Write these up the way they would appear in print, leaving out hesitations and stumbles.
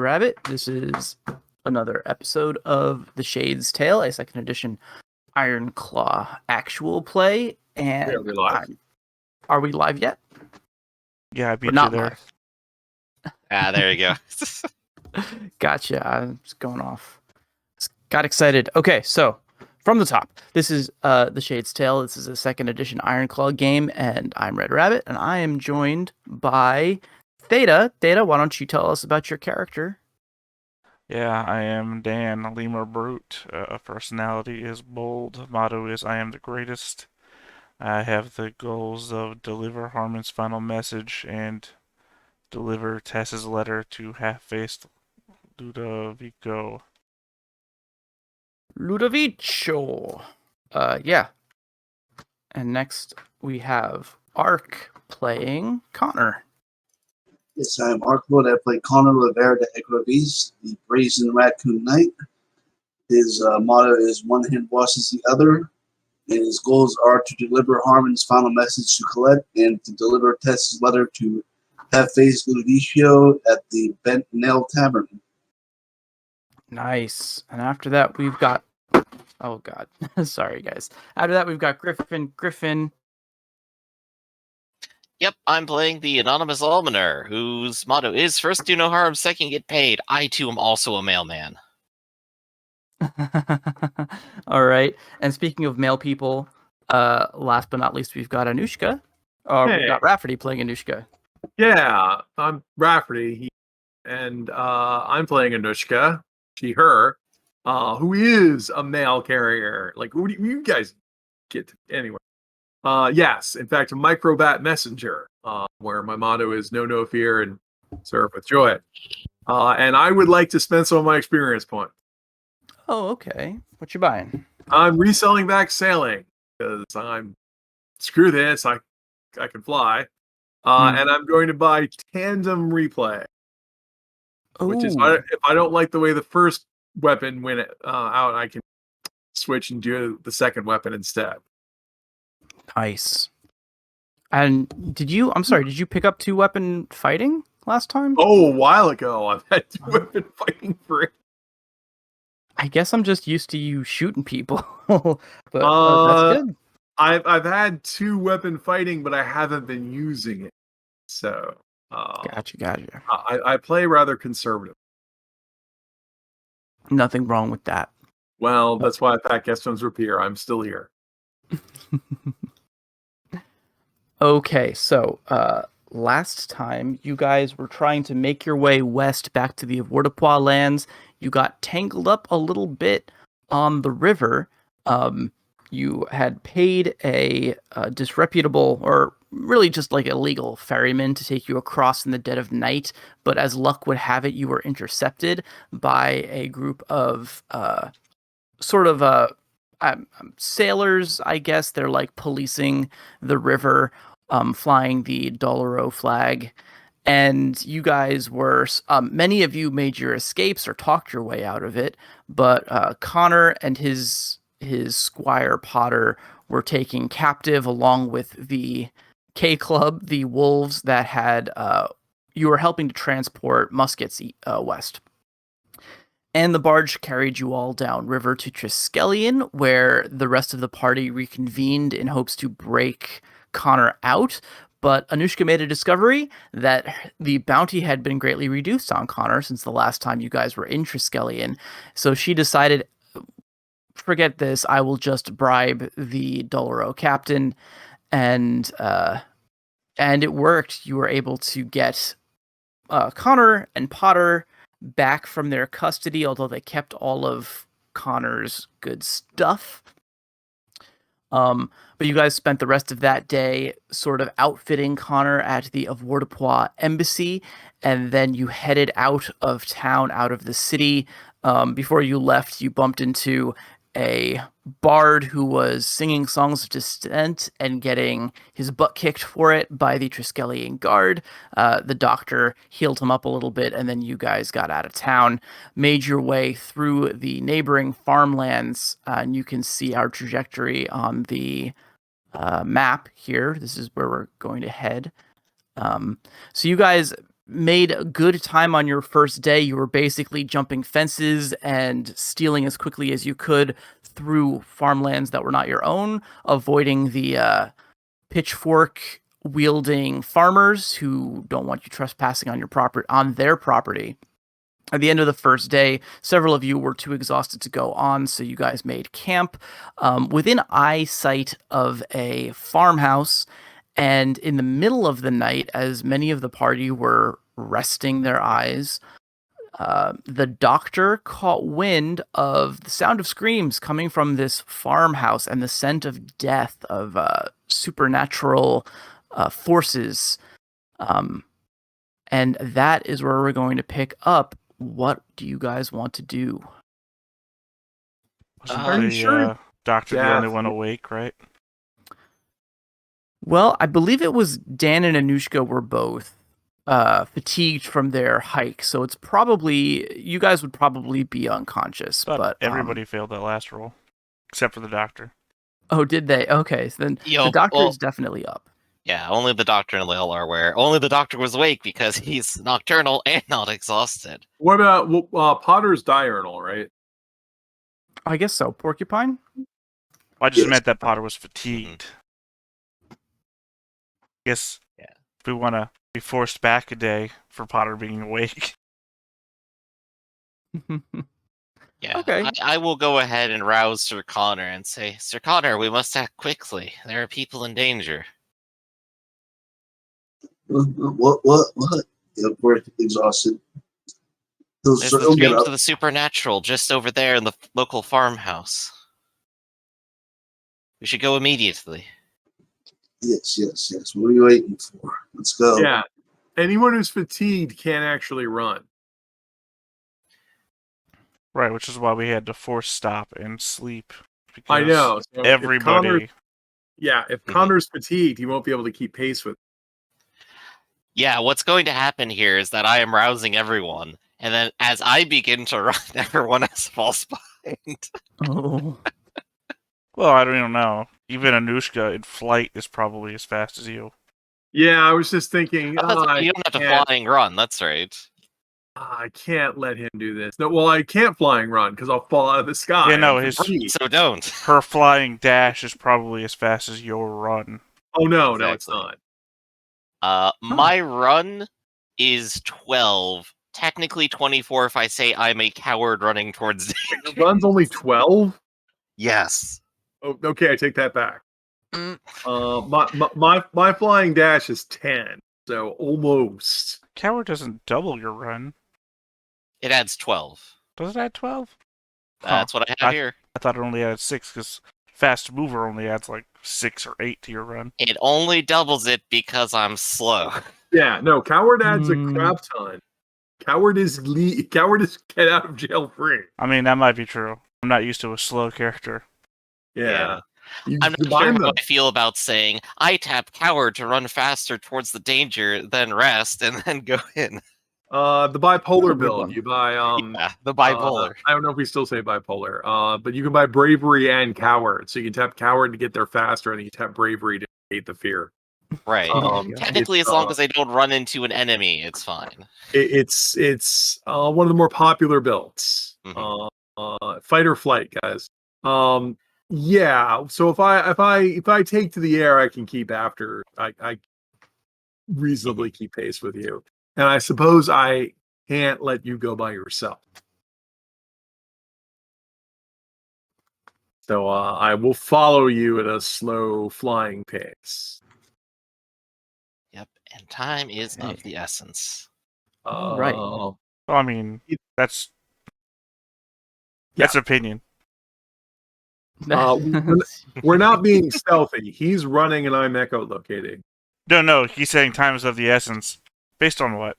Rabbit. This is another episode of The Shade's Tale, a second edition Ironclaw actual play. And are we live? Are we live yet? Yeah, I beat not you there. Live. There you go. Gotcha. I was going off. Got excited. Okay, so from the top, this is The Shade's Tale. This is a second edition Ironclaw game, and I'm Red Rabbit, and I am joined by Theta. Theta, why don't you tell us about your character? Yeah, I am Dan Lemur Brute. Personality is bold. Motto is I am the greatest. I have the goals of deliver Harmon's final message and deliver Tess's letter to half-faced Ludovico. Ludovico. Yeah. And next we have Ark playing Connor. Yes, I'm Arklord. I play Connor Rivera de Egrovis, the Brazen Raccoon Knight. His motto is one hand washes the other, and his goals are to deliver Harmon's final message to Colette and to deliver Tess's letter to half-faced Ludovicio at the Bent Nail Tavern. Nice. And after that we've got... Oh, God. Sorry, guys. After that we've got Griffin. Yep, I'm playing the anonymous almoner, whose motto is first do no harm, second get paid. I too am also a mailman. All right. And speaking of male people, last but not least, we've got Anushka. We've got Rafferty playing Anushka. Yeah, I'm Rafferty, and I'm playing Anushka, she, her, who is a mail carrier. Like, who do you guys get to, anyway? Yes, in fact, a microbat messenger, where my motto is no fear and serve with joy. And I would like to spend some of my experience points. Oh, okay. What you buying? I'm reselling back sailing because I'm screw this. I can fly, and I'm going to buy tandem replay, which is if I don't like the way the first weapon went out, I can switch and do the second weapon instead. Nice. And did you pick up 2-weapon fighting last time? Oh, a while ago. I've had 2-weapon fighting for it. I guess I'm just used to you shooting people. But that's good. I've had 2-weapon fighting, but I haven't been using it. So Gotcha. I play rather conservative. Nothing wrong with that. Well, that's why Pat Gaston's Rapier. I'm still here. Okay, so last time you guys were trying to make your way west back to the Avoirdupois lands. You got tangled up a little bit on the river. You had paid a disreputable, or really just like illegal ferryman to take you across in the dead of night, but as luck would have it, you were intercepted by a group of sailors, I guess. They're like policing the river, flying the Doloro flag. And you guys were, many of you made your escapes or talked your way out of it, but Connor and his squire Potter were taken captive along with the K Club, the wolves that had, you were helping to transport muskets west. And the barge carried you all downriver to Triskellion, where the rest of the party reconvened in hopes to break Connor out. But Anushka made a discovery that the bounty had been greatly reduced on Connor since the last time you guys were in Triskellion. So she decided, forget this, I will just bribe the Doloro captain. And it worked. You were able to get Connor and Potter back from their custody, although they kept all of Connor's good stuff. But you guys spent the rest of that day sort of outfitting Connor at the Avoirdupois embassy, and then you headed out of town, out of the city. Before you left, you bumped into a bard who was singing songs of dissent and getting his butt kicked for it by the Triskellion guard. The doctor healed him up a little bit, and then you guys got out of town, made your way through the neighboring farmlands, and you can see our trajectory on the map here. This is where we're going to head. So you guys made a good time on your first day. You were basically jumping fences and stealing as quickly as you could through farmlands that were not your own, avoiding the pitchfork wielding farmers who don't want you trespassing on their property. At the end of the first day, several of you were too exhausted to go on, so you guys made camp within eyesight of a farmhouse. And in the middle of the night, as many of the party were resting their eyes, the doctor caught wind of the sound of screams coming from this farmhouse and the scent of death, of supernatural forces. And that is where we're going to pick up. What do you guys want to do? Wasn't the doctor the only one awake, right? Well, I believe it was Dan and Anushka were both fatigued from their hike, so it's probably, you guys would probably be unconscious. But everybody failed that last roll, except for the doctor. Oh, did they? Okay, so then the doctor is definitely up. Yeah, only the doctor and Lil are aware. Only the doctor was awake because he's nocturnal and not exhausted. What about Potter's diurnal, right? I guess so. Porcupine? I just meant that Potter was fatigued. I guess if we want to be forced back a day for Potter being awake. Yeah, okay. I will go ahead and rouse Sir Connor and say, Sir Connor, we must act quickly. There are people in danger. What? Yeah, we're exhausted. There's the screams of the supernatural just over there in the local farmhouse. We should go immediately. Yes. What are you waiting for? Let's go. Yeah. Anyone who's fatigued can't actually run. Right, which is why we had to force stop and sleep. I know. So everybody. If Connor's fatigued, he won't be able to keep pace with. Yeah, what's going to happen here is that I am rousing everyone, and then as I begin to run, everyone else falls behind. Oh. Well, I don't even know. Even Anushka in flight is probably as fast as you. Yeah, I was just thinking. You don't have to flying run, that's right. I can't let him do this. No, well, I can't flying run because I'll fall out of the sky. Yeah, no, so don't. Her flying dash is probably as fast as your run. Oh no, exactly. No, it's not. My run is 12. Technically 24 if I say I'm a coward running towards danger. Your run's only 12? Yes. Oh, okay, I take that back. My flying dash is 10, so almost. Coward doesn't double your run. It adds 12. Does it add 12? That's what I have here. I thought it only added 6 because Fast Mover only adds like 6 or 8 to your run. It only doubles it because I'm slow. Yeah, no, Coward adds a crap ton. Coward is get out of jail free. I mean, that might be true. I'm not used to a slow character. Yeah. I'm not sure how I feel about saying, I tap Coward to run faster towards the danger, then rest, and then go in. The bipolar build. You buy the bipolar. I don't know if we still say bipolar. But you can buy bravery and coward. So you can tap coward to get there faster, and you tap bravery to hate the fear. Right. Technically, as long as I don't run into an enemy, it's fine. It's one of the more popular builds. Fight or flight, guys. Yeah. So if I take to the air, I can keep after. I reasonably keep pace with you. And I suppose I can't let you go by yourself. So I will follow you at a slow flying pace. Yep, and time is of the essence. Right. Well, I mean, that's opinion. We're not being stealthy. He's running and I'm echolocating. No, he's saying time is of the essence. Based on what?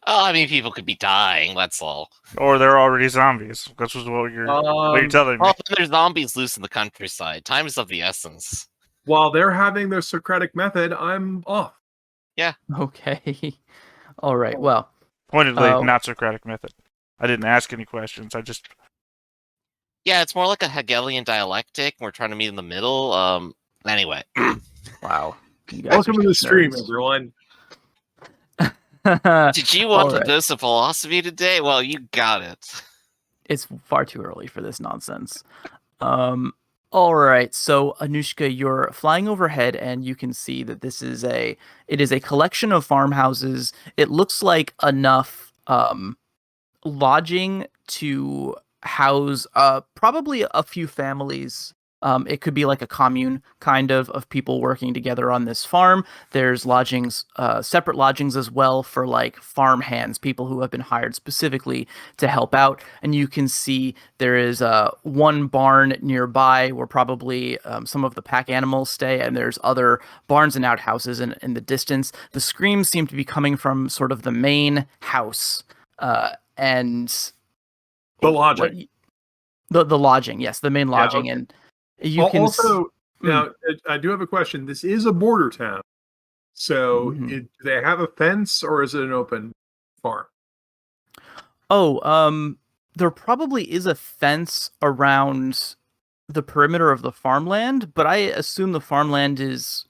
Oh, I mean, people could be dying, that's all. Or they're already zombies. That's what you're telling me. Well, there's zombies loose in the countryside. Time is of the essence. While they're having their Socratic method, I'm off. Yeah. Okay. All right, well. Pointedly, not Socratic method. I didn't ask any questions. I just... Yeah, it's more like a Hegelian dialectic. We're trying to meet in the middle. Anyway. Wow. Welcome to the stream, everyone. Did you All want a right. dose of philosophy today? Well, you got it. It's far too early for this nonsense. All right. So Anushka, you're flying overhead, and you can see that it is a collection of farmhouses. It looks like enough lodging to house probably a few families. It could be like a commune kind of people working together on this farm. There's lodgings, separate lodgings as well for like farm hands, people who have been hired specifically to help out. And you can see there is one barn nearby where probably some of the pack animals stay, and there's other barns and outhouses in the distance. The screams seem to be coming from sort of the main house. And The what lodging. the lodging, yes, the main lodging, okay. and you can Also, now I do have a question. This is a border town, so Mhm. do they have a fence or is it an open farm? There probably is a fence around the perimeter of the farmland, but I assume the farmland is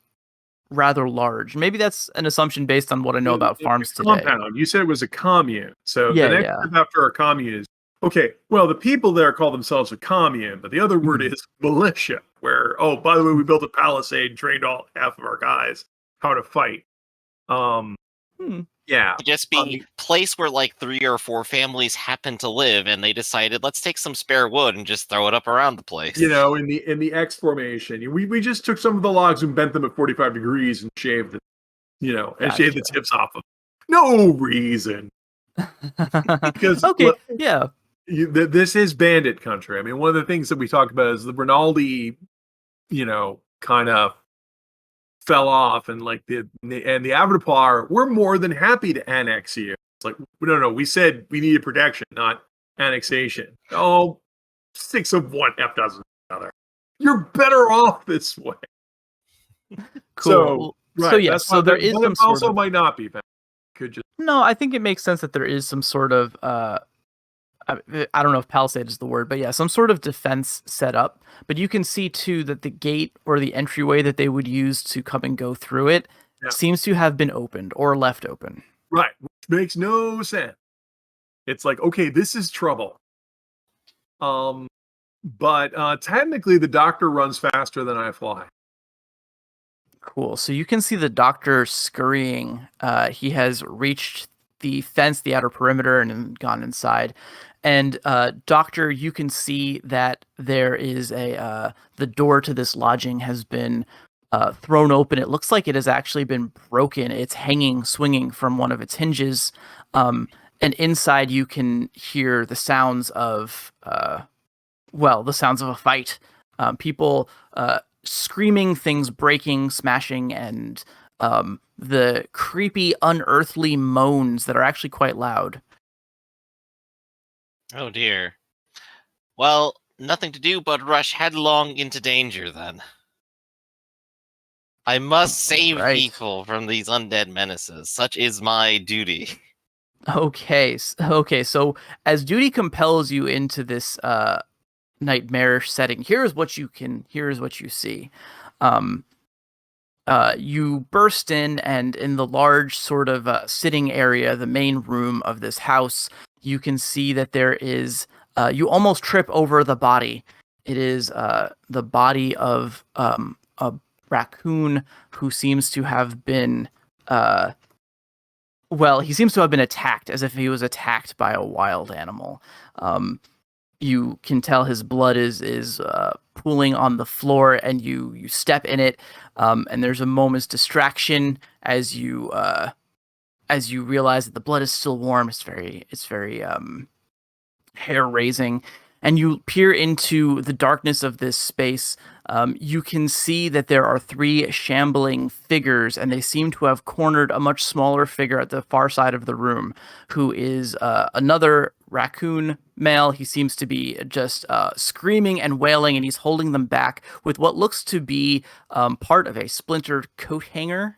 rather large. Maybe that's an assumption based on what I know about farms It's a today. compound. You said it was a commune. So Yeah, the next yeah. step after a commune is okay. Well, the people there call themselves a commune, but the other word Mhm. is militia. Where by the way, we built a palisade, and trained half of our guys how to fight. Hmm. Yeah. Just be place where like 3 or 4 families happen to live, and they decided let's take some spare wood and just throw it up around the place. In the X formation, we just took some of the logs and bent them at 45 degrees and shaved shaved the Gotcha. tips off of. No reason. Because Okay, yeah. this is bandit country. I mean, one of the things that we talked about is the Rinaldi, kind of fell off, and like the Avatar, we're more than happy to annex you. It's like, no, we said we needed protection, not annexation. Oh, 6 of one, half dozen of the other. You're better off this way. Cool. Right. So yes, That's so there is but some it sort also of might not be. Could just No, I think it makes sense that there is some sort of I don't know if palisade is the word, but yeah, some sort of defense set up. But you can see too that the gate or the entryway that they would use to come and go through it seems to have been opened or left open. right, which makes no sense. It's like, okay, this is trouble. But technically the doctor runs faster than I fly. Cool. So you can see the doctor scurrying. He has reached the fence, the outer perimeter, and then gone inside. And doctor, you can see that there is the door to this lodging has been thrown open. It looks like it has actually been broken. It's hanging, swinging from one of its hinges. And inside you can hear the sounds of the sounds of a fight. People screaming, things breaking, smashing, and the creepy, unearthly moans that are actually quite loud. Oh dear. Well, nothing to do but rush headlong into danger then. I must save Right. people from these undead menaces. Such is my duty. Okay, so as duty compels you into this nightmarish setting, here's what you see. You burst in, and in the large sort of sitting area, the main room of this house, you can see that there is, you almost trip over the body. It is the body of a raccoon who seems to have been, he seems to have been attacked, as if he was attacked by a wild animal. You can tell his blood is pooling on the floor, and you step in it, and there's a moment's distraction as you realize that the blood is still warm. It's very hair raising, and you peer into the darkness of this space. You can see that there are 3 shambling figures, and they seem to have cornered a much smaller figure at the far side of the room, who is another raccoon male. He seems to be just screaming and wailing, and he's holding them back with what looks to be part of a splintered coat hanger.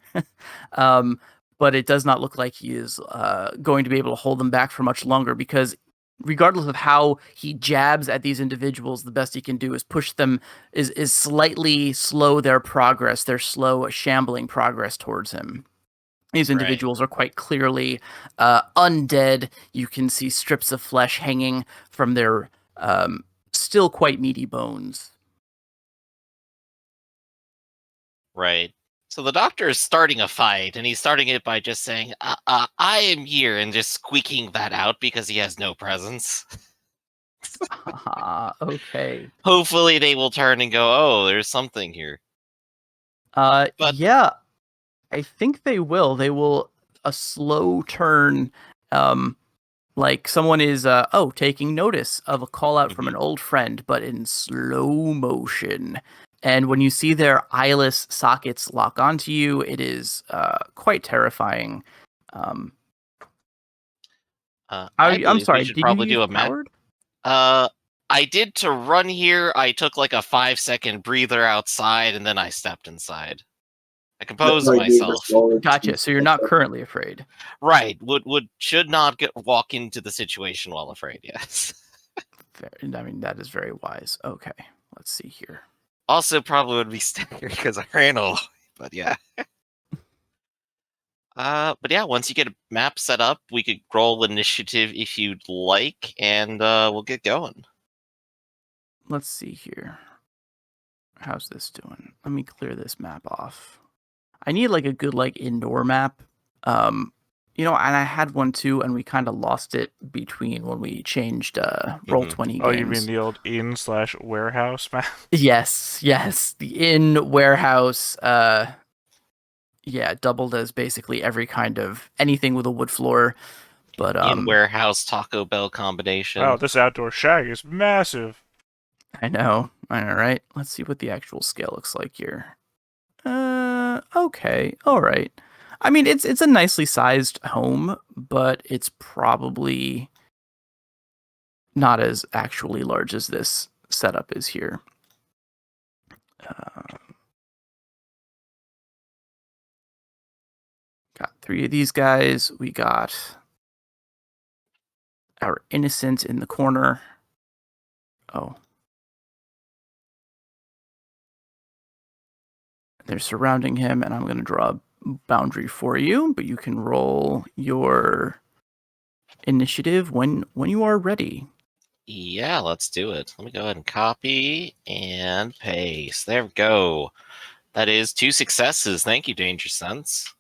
But it does not look like he is going to be able to hold them back for much longer, because regardless of how he jabs at these individuals, the best he can do is push them, is slightly slow their progress, their slow shambling progress towards him. These Right. individuals are quite clearly undead. You can see strips of flesh hanging from their still quite meaty bones. Right. So the doctor is starting a fight, and he's starting it by just saying, I am here, and just squeaking that out because he has no presence. Okay. Hopefully they will turn and go, oh, there's something here. But- Yeah, I think they will. They will a slow turn, like someone is taking notice of a call out from an old friend, but in slow motion. And when you see their eyeless sockets lock onto you, it is quite terrifying. I I'm believe sorry. we should Did you probably use do a map. Howard? I did to run here. I took like a 5-second breather outside, and then I stepped inside. I composed myself. Gotcha. So you're not currently afraid. Right. Should not walk into the situation while afraid. Yes. I mean, that is very wise. Okay, let's see here. Also, probably would be staggered because I ran a lot. But yeah. But yeah, once you get a map set up, we could roll initiative if you'd like, and we'll get going. Let's see here. How's this doing? Let me clear this map off. I need like a good like indoor map. And I had one too, and we kind of lost it between when we changed Roll20 games. Oh, you mean the old inn/warehouse map? Yes. The inn warehouse. Doubled as basically every kind of anything with a wood floor. But In warehouse Taco Bell combination. Wow, this outdoor shack is massive. I know, right? Let's see what the actual scale looks like here. Okay, all right. I mean, it's a nicely sized home, but it's probably not as actually large as this setup is here. Got 3 of these guys. We got our innocent in the corner. Oh. They're surrounding him, and I'm going to draw a boundary for you, but you can roll your initiative when you are ready. Yeah, let's do it. Let me go ahead and copy and paste. There we go. That is 2 successes. Thank you, Danger Sense.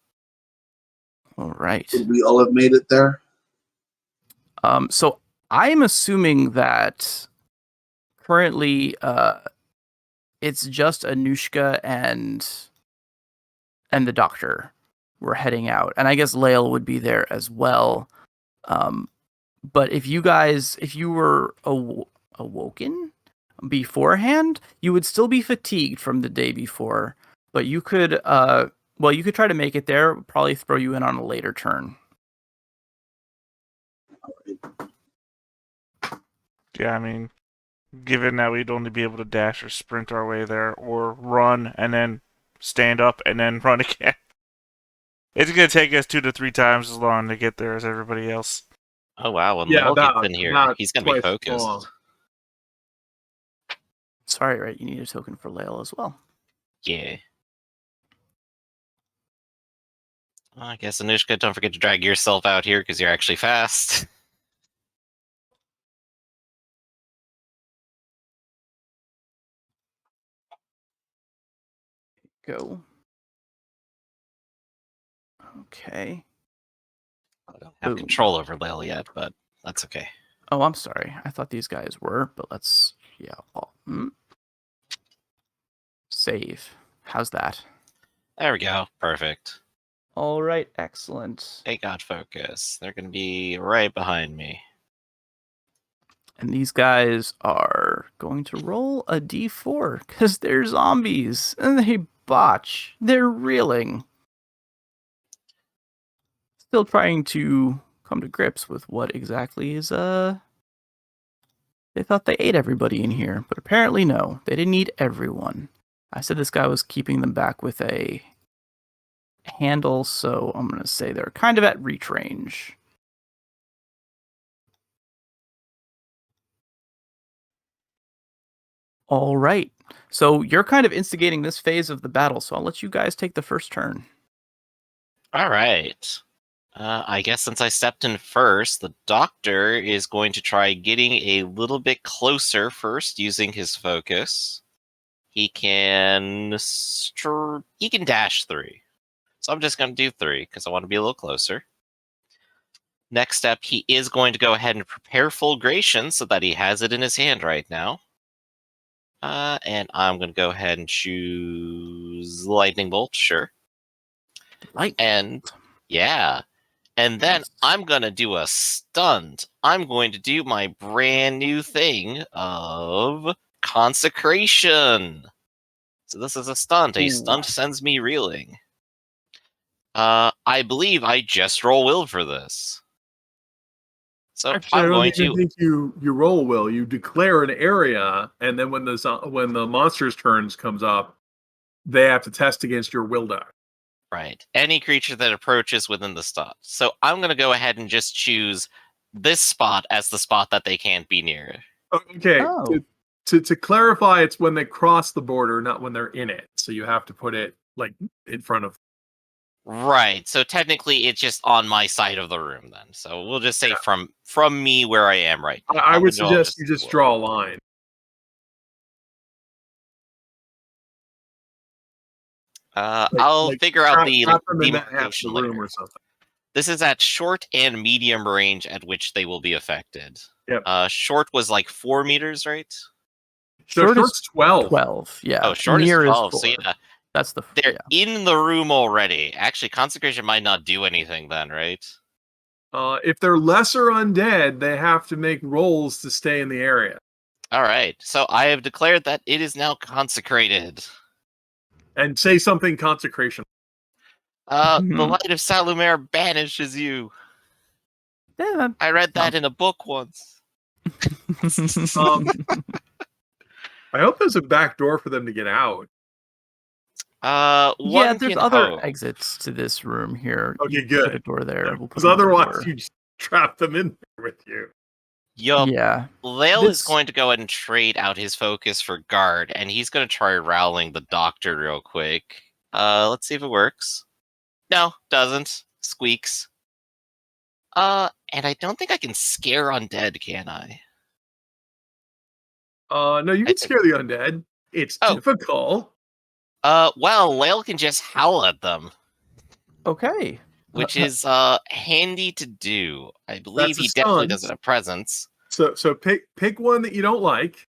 All right. We all have made it there. So I'm assuming that currently it's just Anushka and the doctor were heading out, and I guess Lael would be there as well. But if you were awoken beforehand, you would still be fatigued from the day before. But you could you could try to make it there. Probably throw you in on a later turn. Yeah, I mean, given that we'd only be able to dash or sprint our way there, or run and then stand up and then run again, it's going to take us 2 to 3 times as long to get there as everybody else. Oh wow, when Yeah, Lael gets about- in here, about he's going to be twice as focused. long. Sorry, right? You need a token for Lael as well. Yeah. I guess, Anushka, don't forget to drag yourself out here because you're actually fast. Go. Okay. I don't have Boom. control over Lael yet, but that's okay. Oh, I'm sorry. I thought these guys were, but let's save. How's that? There we go. Perfect. All right, excellent. They got focus. They're going to be right behind me. And these guys are going to roll a d4 because they're zombies and they botch. They're reeling. Still trying to come to grips with what exactly is they thought they ate everybody in here, but apparently no, they didn't eat everyone. I said this guy was keeping them back with a handle, so I'm going to say they're kind of at reach range. All right. So you're kind of instigating this phase of the battle, so I'll let you guys take the first turn. All right. I guess since I stepped in first, the doctor is going to try getting a little bit closer first using his focus. He can he can dash 3. So I'm just going to do 3 because I want to be a little closer. Next step, he is going to go ahead and prepare Fulgration so that he has it in his hand right now. And I'm going to go ahead and choose Lightning Bolt, sure. And yeah. And then I'm going to do a stunt. I'm going to do my brand new thing of Consecration. So this is a stunt. A stunt sends me reeling. I believe I just roll will for this. So Actually, I'm I don't going even to. think you roll will. You declare an area, and then when the monster's turns comes up, they have to test against your will die. Right. Any creature that approaches within the spot. So I'm going to go ahead and just choose this spot as the spot that they can't be near. Okay. Oh. To clarify, it's when they cross the border, not when they're in it. So you have to put it like in front of. Right. So technically, it's just on my side of the room then. So we'll just say from me where I am right now. I would suggest you just draw a line. I'll figure out the demarcation room or something. This is at short and medium range at which they will be affected. Yep. Short was like 4 meters, right? Short's 12. 12, yeah. Oh, short Near is 12. is 4. So yeah, That's the. they're in the room already. Actually, Consecration might not do anything then, right? If they're lesser undead, they have to make rolls to stay in the area. All right. So I have declared that it is now consecrated. And say something consecration. The light of Salumere banishes you. Yeah. I read that in a book once. I hope there's a back door for them to get out. Yeah, there's other exits to this room here. Okay, You good. Put a door there. Because otherwise, you just trap them in there with you. Yup. Yeah. Lael is going to go ahead and trade out his focus for guard, and he's going to try rowling the doctor real quick. Let's see if it works. No, doesn't. Squeaks. And I don't think I can scare undead, can I? No, you can scare the undead. It's difficult. Well, Lael can just howl at them. Okay. Which is handy to do. I believe he stunt. definitely doesn't have presence. So pick one that you don't like.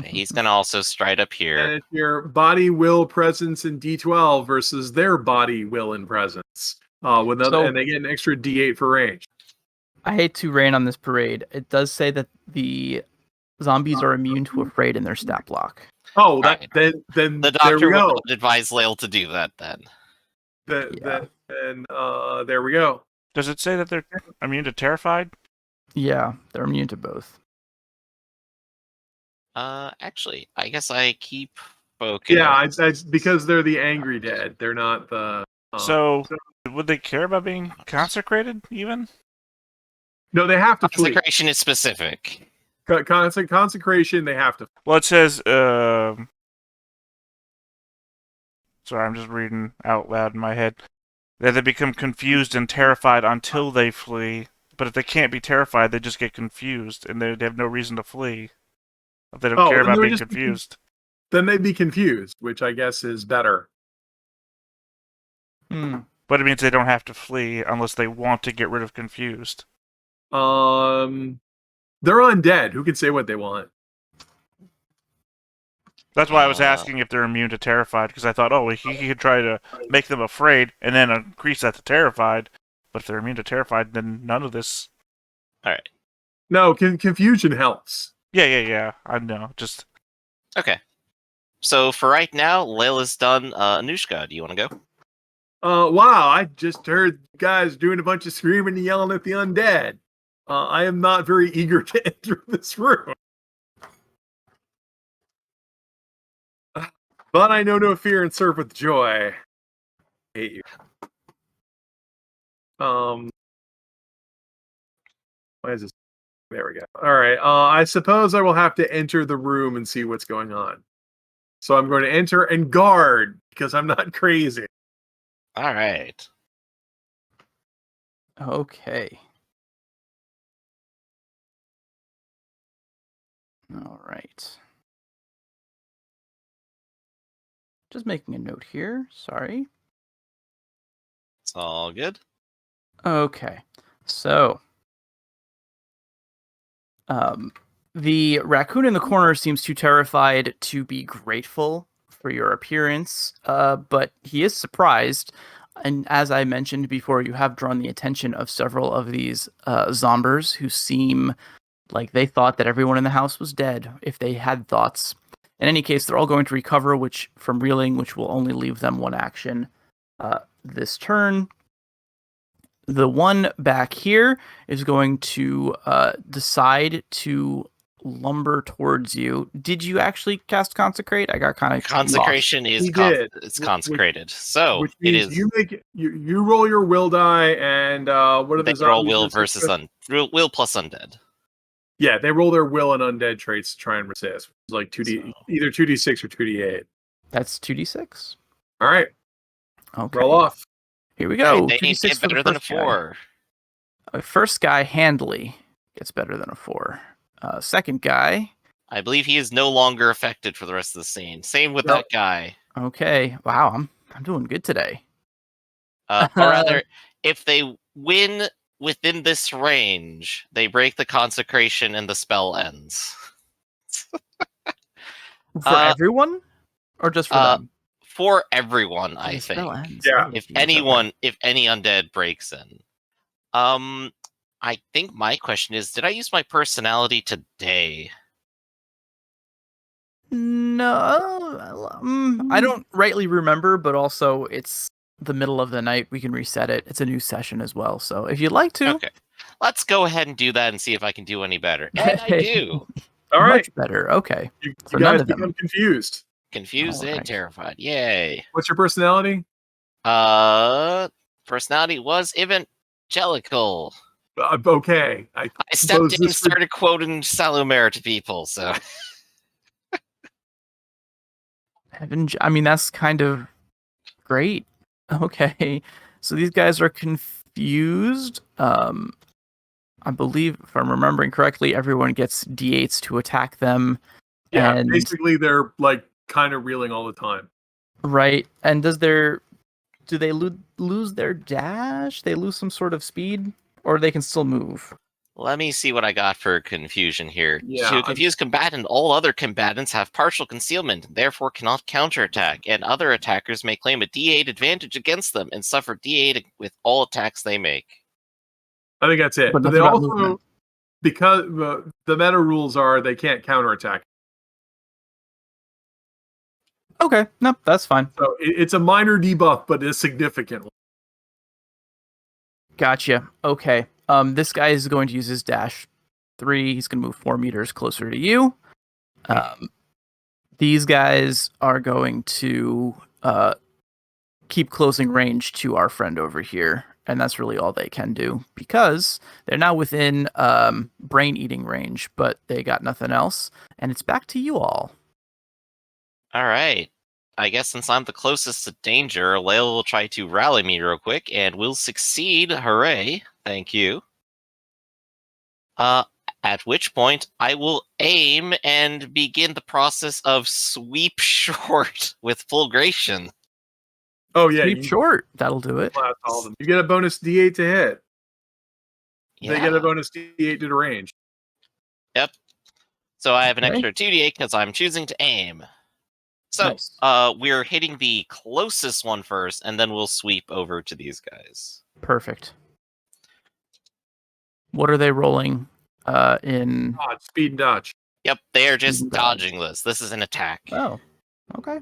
He's gonna also stride up here. And it's your body, will, presence, and D12 versus their body, will, and presence. And they get an extra D8 for range. I hate to rain on this parade. It does say that the zombies are immune to afraid in their stat block. Oh, right. then the doctor will advise Lael to do that then. There we go. Does it say that they're immune to terrified? Yeah, they're immune to both. Actually, I guess I keep focus. Yeah, it's because they're the angry dead. They're not the. So would they care about being consecrated even? No, they have to. Consecration is specific. Consecration, they have to. Well, it says. Sorry, I'm just reading out loud in my head. That they become confused and terrified until they flee. But if they can't be terrified, they just get confused, and they have no reason to flee. If they don't care about being confused. Then they'd be confused, which I guess is better. But it means they don't have to flee unless they want to get rid of confused. They're undead. Who can say what they want? That's why I was asking if they're immune to terrified, because I thought, he could try to make them afraid and then increase that to terrified. But if they're immune to terrified, then none of this. All right. No, confusion helps. Yeah. I know. Just okay. So for right now, Lael is done. Anushka, do you want to go? Wow! I just heard guys doing a bunch of screaming and yelling at the undead. I am not very eager to enter this room. But I know no fear and serve with joy. I hate you. Why is this? There we go. All right. I suppose I will have to enter the room and see what's going on. So I'm going to enter and guard because I'm not crazy. All right. Okay. All right. Just making a note here. Sorry. It's all good. Okay. So, the raccoon in the corner seems too terrified to be grateful for your appearance, but he is surprised. And as I mentioned before, you have drawn the attention of several of these zombers who seem like they thought that everyone in the house was dead, if they had thoughts. In any case, they're all going to recover from reeling, which will only leave them one action this turn. The one back here is going to decide to lumber towards you. Did you actually cast Consecrate? I got kind of Consecration is He did. it's consecrated. So Which it means is. you roll your will die, and what are They the roll zombies will resist versus with? will plus undead. Yeah, they roll their will and undead traits to try and resist. It's like 2d, either 2d6 or 2d8. That's 2d6. All right, Okay. roll off. Here we go. They 2d6 get for the better than a first guy. 4. First guy handily gets better than a 4. Second guy. I believe he is no longer affected for the rest of the scene. Same with that guy. Okay. Wow, I'm doing good today. Or rather, if they win within this range, they break the consecration and the spell ends. For everyone, or just for them? For everyone, Oh, I the spell think. ends. Yeah. Oh, If geez, okay. if any undead breaks in. I think my question is, did I use my personality today? No, I don't rightly remember, but also it's the middle of the night. We can reset it. It's a new session as well. So if you'd like to, Okay. Let's go ahead and do that and see if I can do any better. And I do. All right, much better. Okay, you so none guys of them. become confused. Confused All and right. terrified. Yay. What's your personality? Personality was evangelical. Okay, I I stepped suppose in and this would- started quoting Salomere to people, so I mean, that's kind of great. Okay, so these guys are confused. I believe, if I'm remembering correctly, everyone gets d8s to attack them. Yeah, and, basically they're like kind of reeling all the time. Right, and do they lose their dash? They lose some sort of speed, or they can still move? let me see what I got for confusion here. Yeah, To confuse combatant, all other combatants have partial concealment, therefore cannot counterattack, and other attackers may claim a D8 advantage against them and suffer D8 with all attacks they make. I think that's it. But But nothing they about also, movement. because the meta rules are they can't counterattack. Okay, nope, that's fine. So it's a minor debuff, but a significant one. Gotcha. Okay. This guy is going to use his dash 3. He's going to move 4 meters closer to you. These guys are going to keep closing range to our friend over here, and that's really all they can do because they're now within brain eating range, but they got nothing else, and it's back to you all. All right. I guess since I'm the closest to danger, Layla will try to rally me real quick and will succeed. Hooray. Thank you. At which point I will aim and begin the process of sweep short with fulgration. Oh yeah, Sweep short. That'll do it. blast all of them. You get a bonus D8 to hit. They get Yeah. a bonus D8 to the range. Yep. So I have an Okay. extra 2d8 because I'm choosing to aim. So, Nice. we're hitting the closest one first, and then we'll sweep over to these guys. Perfect. What are they rolling in? Dodge, speed and dodge. Yep, they are just Speed and dodge. dodging this. This is an attack. Oh, okay.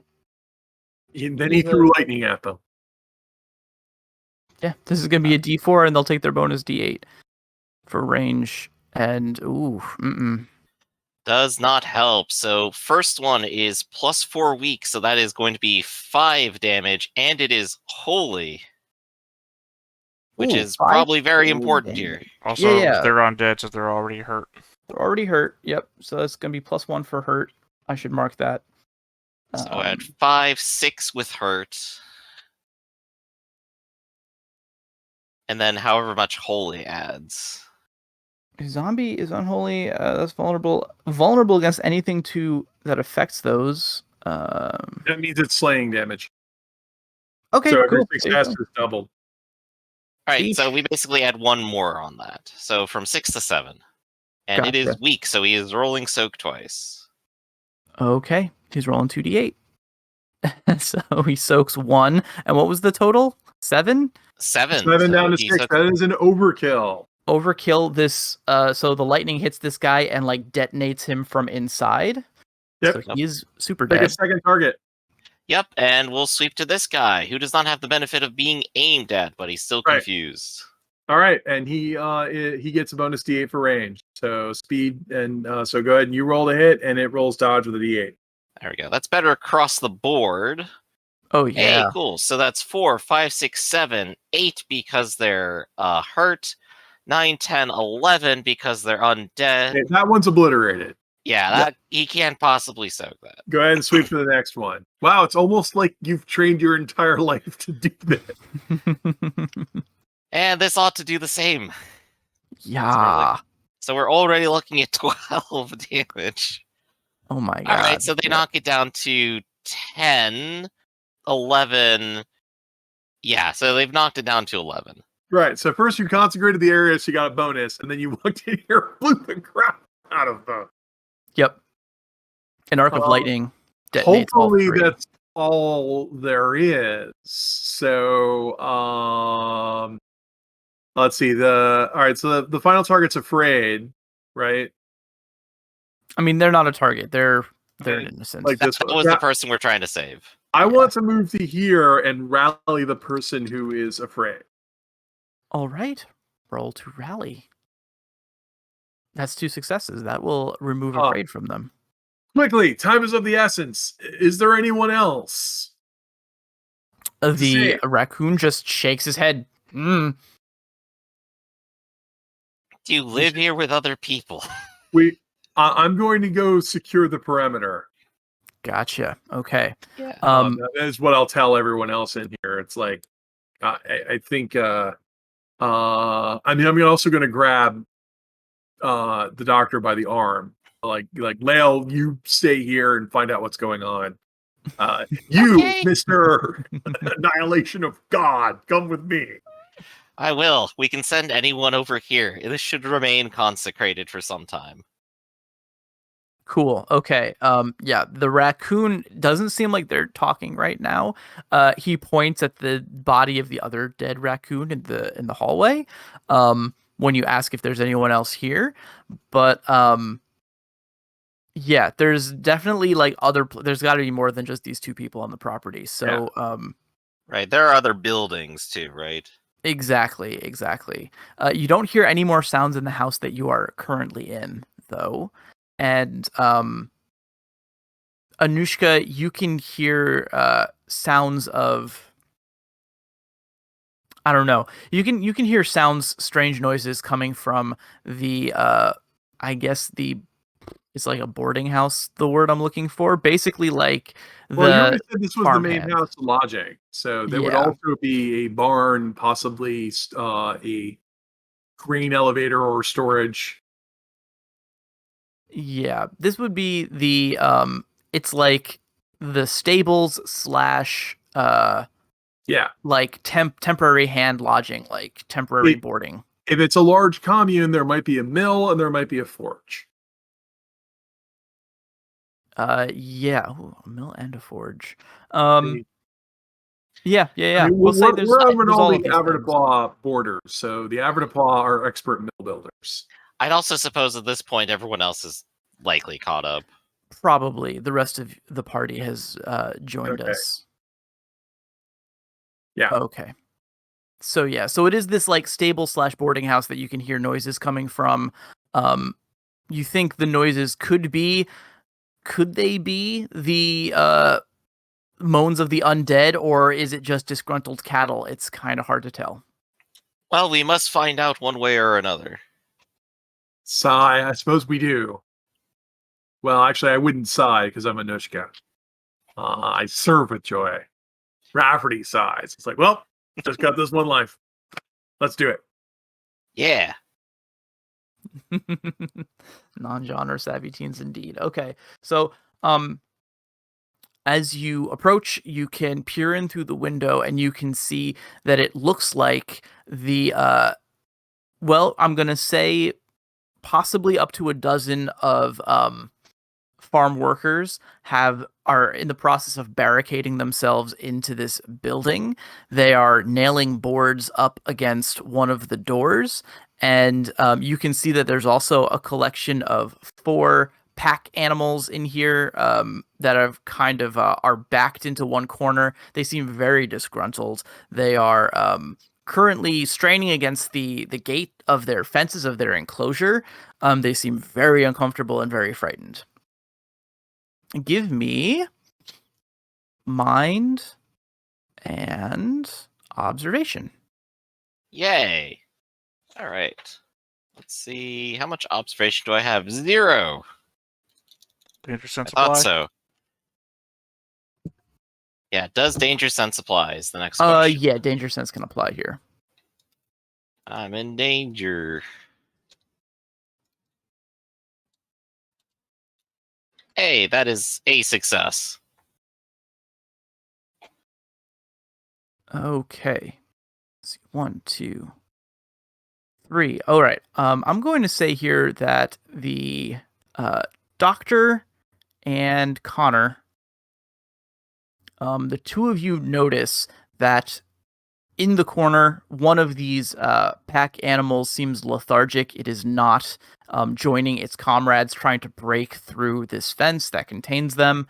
Then he threw lightning at them. Yeah, this is going to be a D4, and they'll take their bonus D8 for range. And, Does not help. So first one is +4 weak, so that is going to be 5 damage, and it is holy, which Ooh, is 5 probably very holy important damage. here. Also, Yeah. they're undead, so they're already hurt. They're already hurt. Yep. So that's going to be +1 for hurt. I should mark that. So at 5, 6 with hurt. and then however much holy adds. Zombie is unholy. That's vulnerable. Vulnerable against anything that affects those. That means it's slaying damage. Okay, So every cool. There you success go. is doubled. All right, so Sheesh. we basically add one more on that. So from 6 to 7. And it is Gotcha. weak, so he is rolling soak twice. Okay, he's rolling 2d8. So he soaks 1. And what was the total? 7? 7. 7 down to he 6. soaks- That is an overkill. Overkill this. So the lightning hits this guy and like detonates him from inside. Yep. So he is super Take a dead. second target. Yep, and we'll sweep to this guy, who does not have the benefit of being aimed at, but he's still Right. confused. All right, and he gets a bonus D8 for range. So speed, and so go ahead and you roll the hit, and it rolls dodge with a D8. There we go. That's better across the board. Oh yeah. Hey, cool. So that's 4, 5, 6, 7, 8 because they're hurt, 9, 10, 11 because they're undead. Okay, that one's obliterated. Yeah, that he can't possibly soak that. Go ahead and sweep to the next one. Wow, it's almost like you've trained your entire life to do that. And this ought to do the same. Yeah. So we're already looking at 12 damage. Oh my god. All right, so they knock it down to 10, 11. Yeah, so they've knocked it down to 11. Right. So first you consecrated the area, so you got a bonus, and then you walked in here, blew the crap out of them. Yep. An arc of lightning detonates all Hopefully three. that's all there is. So let's see. All right, so the final target's afraid, right? I mean, they're not a target. They're Okay. innocent. Like this That one. was Yeah, the person we're trying to save. I want to move to here and rally the person who is afraid. All right. Roll to rally. That's 2 successes. That will remove afraid from them. Quickly, time is of the essence. Is there anyone else? The Save. raccoon just shakes his head. Do you live here with other people? I'm going to go secure the perimeter. Gotcha. Okay. Yeah. That is what I'll tell everyone else in here. It's like, I think, I mean, I'm also going to grab the doctor by the arm. Like Lael, you stay here and find out what's going on. You, Okay. Mr. Annihilation of God, come with me. I will. We can send anyone over here. This should remain consecrated for some time. Cool. Okay. Yeah, the raccoon doesn't seem like they're talking right now. He points at the body of the other dead raccoon in the hallway. When you ask if there's anyone else here, but yeah, there's definitely like there's got to be more than just these 2 people on the property. So Right. There are other buildings too, right? exactly. You don't hear any more sounds in the house that you are currently in, though. And Anushka, you can hear sounds of, I don't know. You can hear sounds, strange noises coming from the I guess it's like a boarding house, the word I'm looking for. Basically like Well, you already said this was the main farmhand. house lodging, so there would Yeah. also be a barn, possibly a grain elevator or storage. Yeah, this would be the it's like the stables / Yeah. like temporary hand lodging, like temporary It- boarding. If it's a large commune, there might be a mill and there might be a forge. Yeah, ooh, a mill and a forge. See, Yeah. I mean, We'll say we're on there's all all of the these things. Averdaplaw borders, so the Averdaplaw are expert mill builders. I'd also suppose at this point everyone else is likely caught up. Probably the rest of the party has joined Okay. us. Yeah. Okay. So yeah, so it is this like stable / boarding house that you can hear noises coming from. You think the noises could they be the moans of the undead, or is it just disgruntled cattle? It's kind of hard to tell. Well, we must find out one way or another. Sigh, I suppose we do. Well, actually, I wouldn't sigh because I'm Anushka. I serve with joy. Rafferty sighs. It's like, well, just got this one life. Let's do it. Yeah. Non-genre savvy teens indeed. Okay. So, as you approach, you can peer in through the window and you can see that it looks like I'm going to say possibly up to a dozen of farm workers are in the process of barricading themselves into this building. They are nailing boards up against one of the doors, and you can see that there's also a collection of 4 pack animals in here that have kind of are backed into one corner. They seem very disgruntled. They are currently straining against the gate of their fences of their enclosure. They seem very uncomfortable and very frightened. Give me mind and observation. Yay. All right. Let's see. How much observation do I have? 0. Danger sense I thought apply. so. Yeah, does danger sense applies? The next question. Yeah, danger sense can apply here. I'm in danger. Hey, that is a success. Okay. Let's see. 1, 2, 3. All right. I'm going to say here that the doctor and Connor, the two of you notice that in the corner, one of these pack animals seems lethargic. It is not joining its comrades trying to break through this fence that contains them.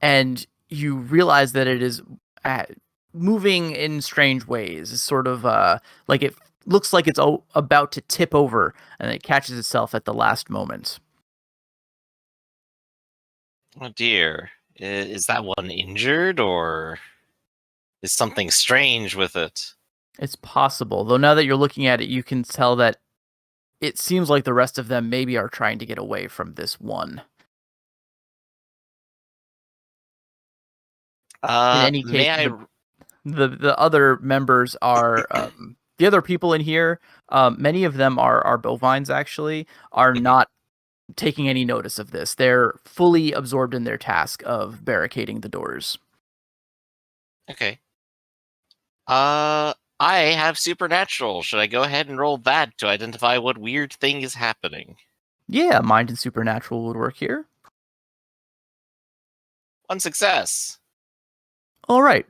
And you realize that it is moving in strange ways. It's sort of like it looks like it's about to tip over, and it catches itself at the last moment. Oh dear. Is that one injured, or is something strange with it? It's possible, though now that you're looking at it, you can tell that it seems like the rest of them maybe are trying to get away from this one. In any case, May I... the other members are the other people in here. Many of them are bovines. Actually, are not taking any notice of this. They're fully absorbed in their task of barricading the doors. Okay. I have supernatural. Should I go ahead and roll that to identify what weird thing is happening? Yeah, mind and supernatural would work here. 1 success. All right.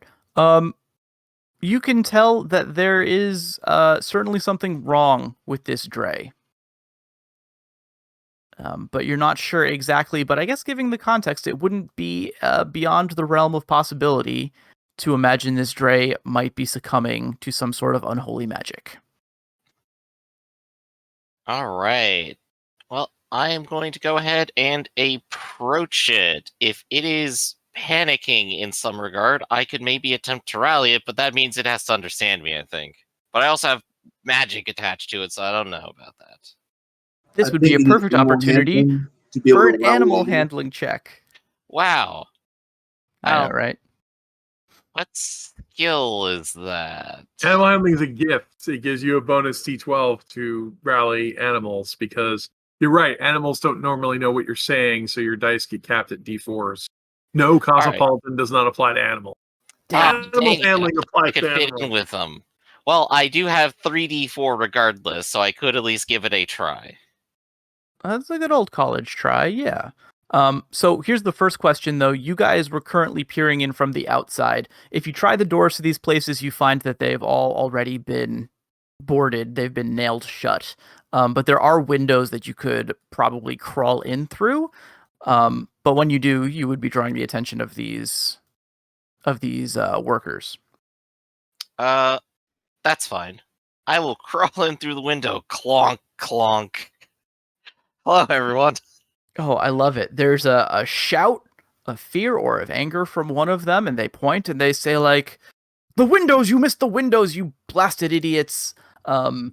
You can tell that there is certainly something wrong with this dray. But you're not sure exactly. But I guess giving the context, it wouldn't be beyond the realm of possibility to imagine this dray might be succumbing to some sort of unholy magic. All right. Well, I am going to go ahead and approach it. If it is panicking in some regard, I could maybe attempt to rally it, but that means it has to understand me, I think. But I also have magic attached to it, so I don't know about that. This would be a perfect opportunity for an animal handling check. Wow. I know, right? What skill is that? Animal handling is a gift. It gives you a bonus T12 to rally animals because you're right. Animals don't normally know what you're saying, so your dice get capped at D4s. No, Cosmopolitan does not apply to animals. Animal handling applies I could to fit animals. in with them. Well, I do have 3D4 regardless, so I could at least give it a try. That's a good old college try, yeah. So here's the first question, though. You guys were currently peering in from the outside. If you try the doors to these places, you find that they've all already been boarded. They've been nailed shut. But there are windows that you could probably crawl in through. But when you do, you would be drawing the attention of these workers. That's fine. I will crawl in through the window. Clonk, clonk. Hello, everyone. Oh, I love it. There's a shout of fear or of anger from one of them, and they point and they say, like, "The windows! You missed the windows, you blasted idiots!" And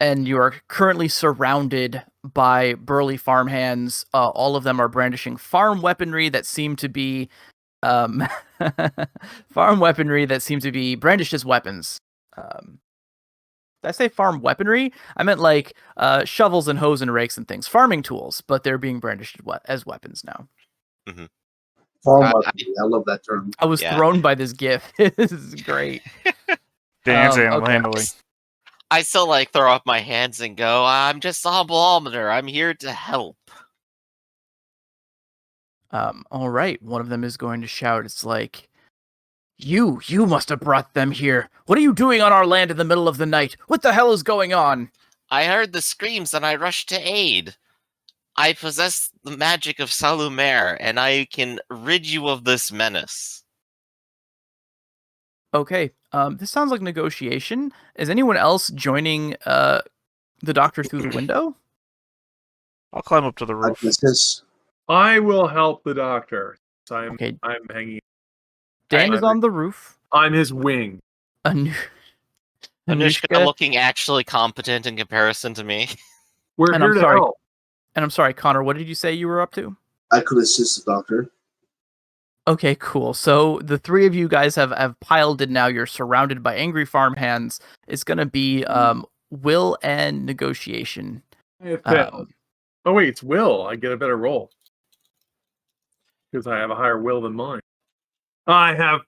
you are currently surrounded by burly farmhands. All of them are brandishing farm weaponry that seem to be brandished as weapons. Did I say farm weaponry? I meant like shovels and hoes and rakes and things, farming tools, but they're being brandished as weapons now. Farm I- weaponry. I love that term. I was Yeah. thrown by this gif. This is great. Dan's animal okay. handling. I still like throw up my hands and go, I'm just a humble almoner. I'm here to help. All right. One of them is going to shout. It's like, you must have brought them here. What are you doing on our land in the middle of the night? What the hell is going on? I heard the screams and I rushed to aid. I possess the magic of Salumer, and I can rid you of this menace. Okay. This sounds like negotiation. Is anyone else joining the doctor through the window? I'll climb up to the I roof. guess this. I will help the doctor. So I'm Okay. hanging. Dan Alright. is on the roof. I'm his wing. Anushka, Anushka looking actually competent in comparison to me. We're And here I'm to sorry. help. And I'm sorry, Connor, what did you say you were up to? I could assist the doctor. Okay, cool. So the three of you guys have piled in now. You're surrounded by angry farmhands. It's going to be will and negotiation. I failed. Oh wait, it's will. I get a better roll because I have a higher will than mine. I have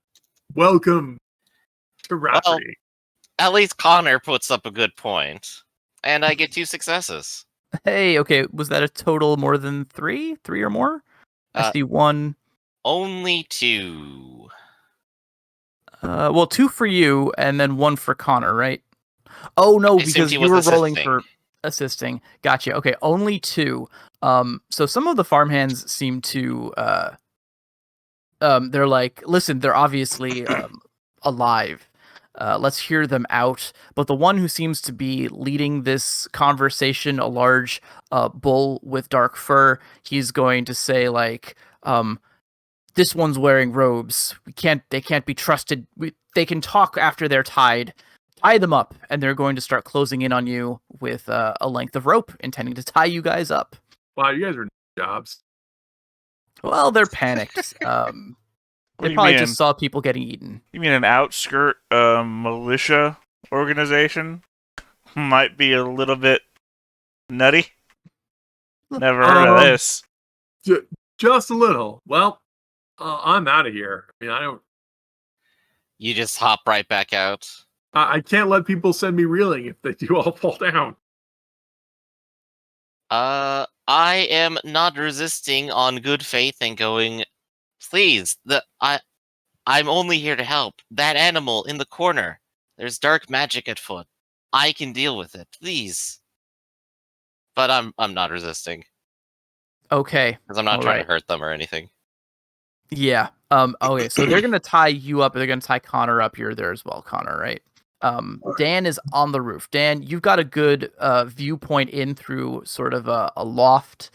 welcome to Rafferty. At least Connor puts up a good point. And I get 2 successes. Hey, okay, was that a total more than 3? 3 or more? I Uh, see 1. Only 2. Well, 2 for you, and then 1 for Connor, right? Oh no, I assumed because he you was were rolling assisting. for assisting. Gotcha. Okay, only 2. So some of the farmhands seem to they're like, listen, they're obviously alive. Let's hear them out. But the one who seems to be leading this conversation, a large bull with dark fur, he's going to say like, this one's wearing robes. They can't be trusted. They can talk after they're tied. Tie them up, and they're going to start closing in on you with a length of rope, intending to tie you guys up. Wow, you guys are jobs. Well, they're panicked. What They do you probably mean? just saw people getting eaten. You mean an outskirt militia organization? Might be a little bit nutty. Never heard of this. Just a little. Well, I'm out of here. I mean, I don't. You just hop right back out. I can't let people send me reeling if they do all fall down. I am not resisting on good faith and going, please, I'm only here to help. That animal in the corner. There's dark magic at foot. I can deal with it, please. But I'm not resisting. Okay. Because I'm not All trying right. to hurt them or anything. Yeah. Okay. So they're gonna tie you up. They're gonna tie Connor up. You're there as well, Connor. Right. Dan is on the roof. Dan, you've got a good viewpoint in through sort of a loft.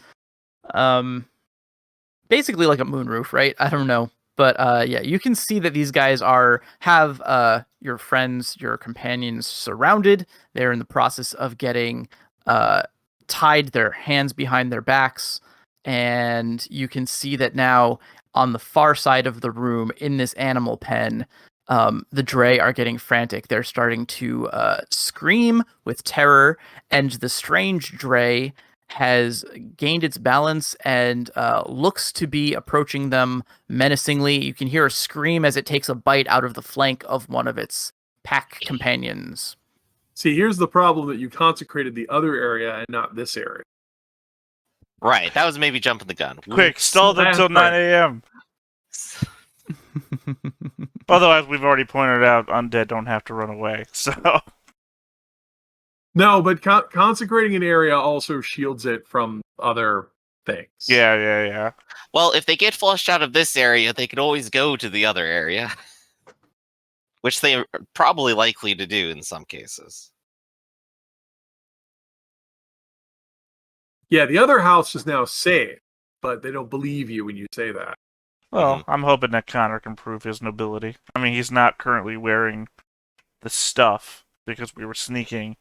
Basically like a moonroof, right? I don't know. But yeah, you can see that these guys have your friends, your companions surrounded. They're in the process of getting tied their hands behind their backs. And you can see that now on the far side of the room in this animal pen, the Dre are getting frantic. They're starting to scream with terror, and the strange Dre has gained its balance and looks to be approaching them menacingly. You can hear a scream as it takes a bite out of the flank of one of its pack companions. See, here's the problem that you consecrated the other area and not this area. Right, that was maybe jumping the gun. Quick, Whoops. stall them till 9 a.m. Otherwise, we've already pointed out undead don't have to run away. So No, but consecrating an area also shields it from other things. yeah. Well, if they get flushed out of this area, they could always go to the other area. Which they are probably likely to do in some cases. Yeah, the other house is now safe, but they don't believe you when you say that. Well, I'm hoping that Connor can prove his nobility. I mean, he's not currently wearing the stuff because we were sneaking,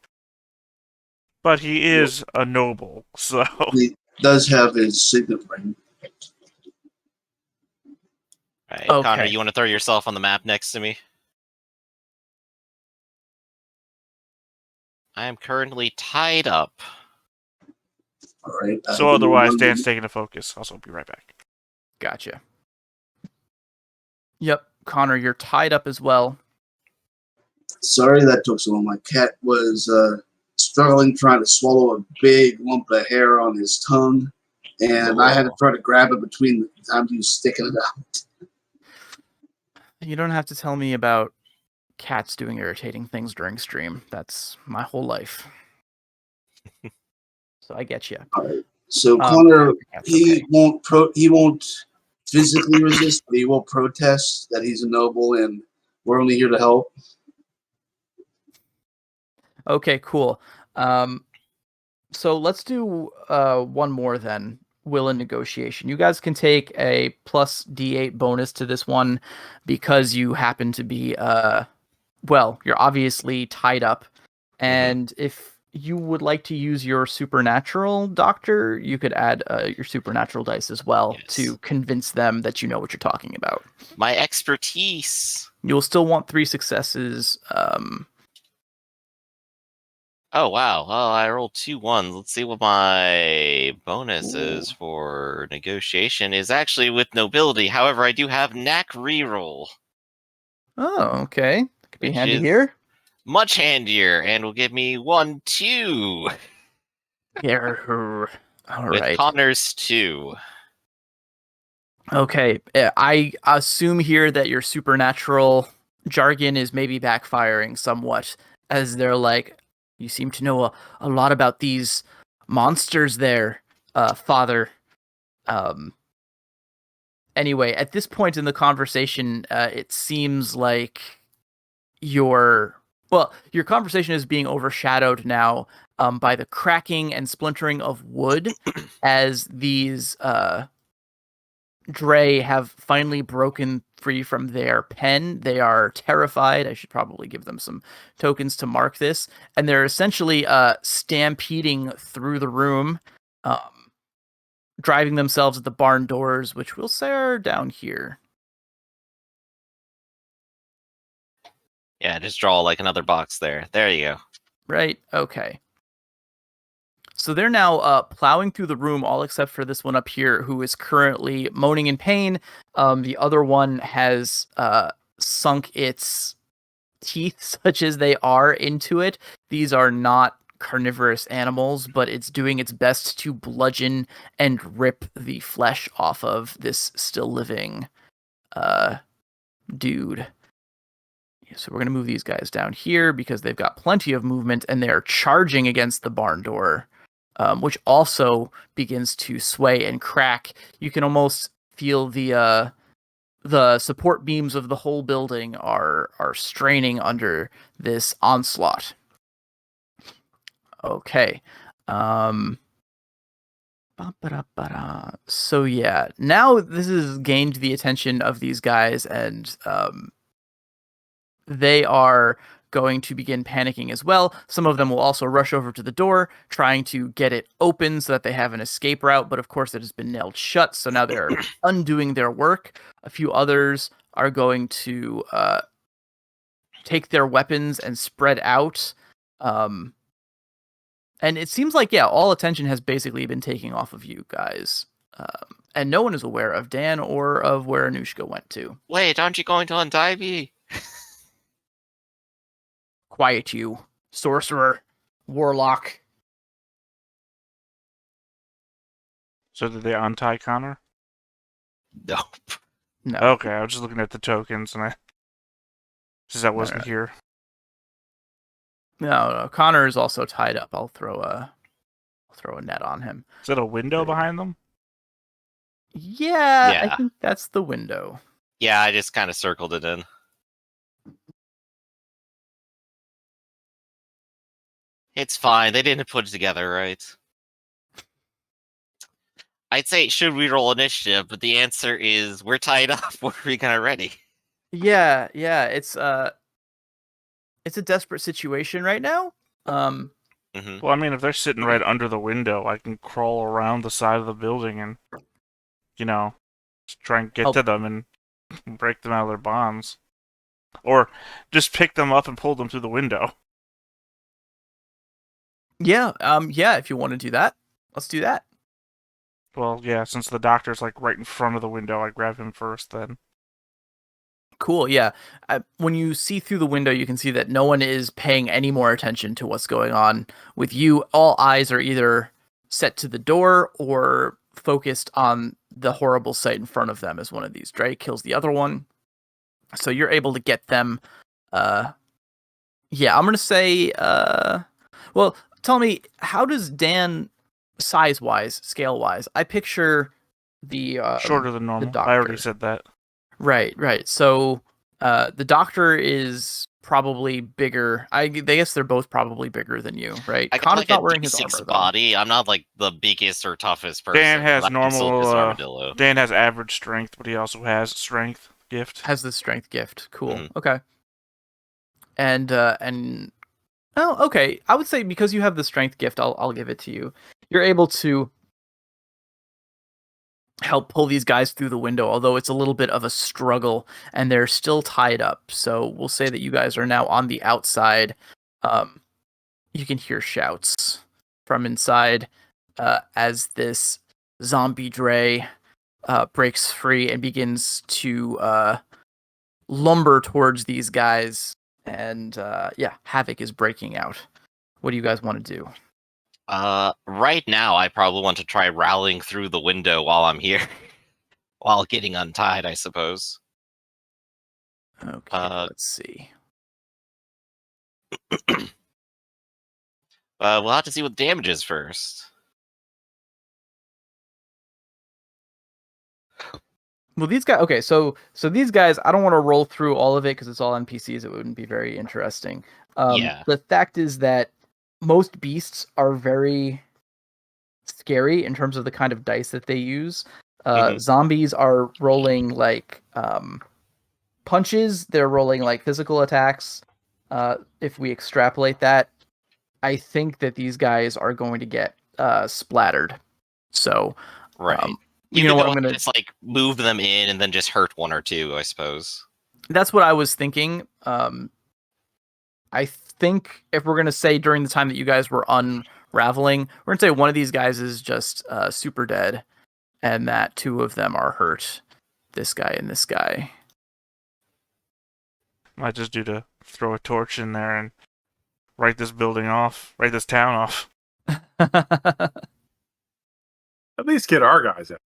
but he is a noble, so He does have his signet ring. Right, Okay. Connor, you want to throw yourself on the map next to me? I am currently tied up. All right. So give me otherwise, one Dan's minute. taking a focus. Also, be right back. Gotcha. Yep, Connor, you're tied up as well. Sorry that took so long. My cat was struggling trying to swallow a big lump of hair on his tongue, and I had to try to grab it between the times he was sticking it out. You don't have to tell me about cats doing irritating things during stream. That's my whole life. So I get you. All right. So Connor, he won't physically resist, but he will protest that he's a noble and we're only here to help. Okay, cool. So let's do one more then. Will and negotiation. You guys can take a plus D8 bonus to this one because you happen to be well, you're obviously tied up. And if you would like to use your supernatural doctor, you could add your supernatural dice as well to convince them that you know what you're talking about. My expertise. You'll still want 3 successes. Oh, wow. Well, I rolled 2 1s. Let's see what my bonus is for negotiation. Is actually with nobility. However, I do have knack reroll. Oh, okay. That could be Which handy is here. much handier and will give me 1 2. Yeah. All With right. Connor's 2. Okay. I assume here that your supernatural jargon is maybe backfiring somewhat, as they're like, you seem to know a lot about these monsters there, Father. Anyway, at this point in the conversation, it seems like your conversation is being overshadowed now by the cracking and splintering of wood as these Dre have finally broken free from their pen. They are terrified. I should probably give them some tokens to mark this. And they're essentially stampeding through the room, driving themselves at the barn doors, which we'll say are down here. Yeah, just draw like another box there. There you go. Right? Okay. So they're now plowing through the room, all except for this one up here, who is currently moaning in pain. The other one has sunk its teeth, such as they are, into it. These are not carnivorous animals, but it's doing its best to bludgeon and rip the flesh off of this still living dude. So we're going to move these guys down here because they've got plenty of movement and they are charging against the barn door, which also begins to sway and crack. You can almost feel the support beams of the whole building are straining under this onslaught. Okay. So yeah, now this has gained the attention of these guys, and they are going to begin panicking as well. Some of them will also rush over to the door, trying to get it open so that they have an escape route, but of course it has been nailed shut, so now they're undoing their work. A few others are going to take their weapons and spread out. And it seems like, yeah, all attention has basically been taking off of you guys. And no one is aware of Dan or of where Anushka went to. Wait, aren't you going to untie me? Quiet you, sorcerer, warlock. So did they untie Connor? Nope. No. Okay, I was just looking at the tokens, and since I wasn't here. No, Connor is also tied up. I'll throw a net on him. Is that a window behind them? Yeah, Yeah. I think that's the window. Yeah, I just kind of circled it in. It's fine. They didn't put it together, right? I'd say should we roll initiative, but the answer is we're tied up. What are we gonna ready? Yeah, it's a desperate situation right now. Mm-hmm. Well, I mean, if they're sitting right under the window, I can crawl around the side of the building and, just try and get to them and break them out of their bonds. Or just pick them up and pull them through the window. Yeah, if you want to do that, let's do that. Well, yeah, since the doctor's like right in front of the window, I grab him first then. Cool, yeah. When you see through the window, you can see that no one is paying any more attention to what's going on with you. All eyes are either set to the door or focused on the horrible sight in front of them as one of these Dre kills the other one. So you're able to get them. Yeah, I'm going to say, well, tell me, how does Dan, size-wise, scale-wise, I picture the Shorter than normal. I already said that. Right. So the doctor is probably bigger. I guess they're both probably bigger than you, right? I got Connor's like not a wearing his D6 armor, though. body. I'm not like the biggest or toughest person. Dan has but I can still normal. use armadillo. Dan has average strength, but he also has strength gift. Has the strength gift. Cool. Mhm. Okay. And oh, okay. I would say because you have the strength gift, I'll give it to you. You're able to help pull these guys through the window, although it's a little bit of a struggle and they're still tied up. So we'll say that you guys are now on the outside. You can hear shouts from inside as this zombie Dre breaks free and begins to lumber towards these guys. And havoc is breaking out. What do you guys want to do? Right now, I probably want to try rallying through the window while I'm here. While getting untied, I suppose. Okay, let's see. We'll have to see what damage is first. Well, these guys. Okay, so these guys, I don't want to roll through all of it because it's all NPCs. It wouldn't be very interesting. Yeah. The fact is that most beasts are very scary in terms of the kind of dice that they use. Zombies are rolling like punches. They're rolling like physical attacks. If we extrapolate that, I think that these guys are going to get splattered. So, Right. You know what I'm gonna just like move them in and then just hurt one or two, I suppose. That's what I was thinking. I think if we're gonna say during the time that you guys were unraveling, we're gonna say one of these guys is just super dead, and that two of them are hurt. This guy and this guy. Might just do to throw a torch in there and write this building off, write this town off. At least get our guys out.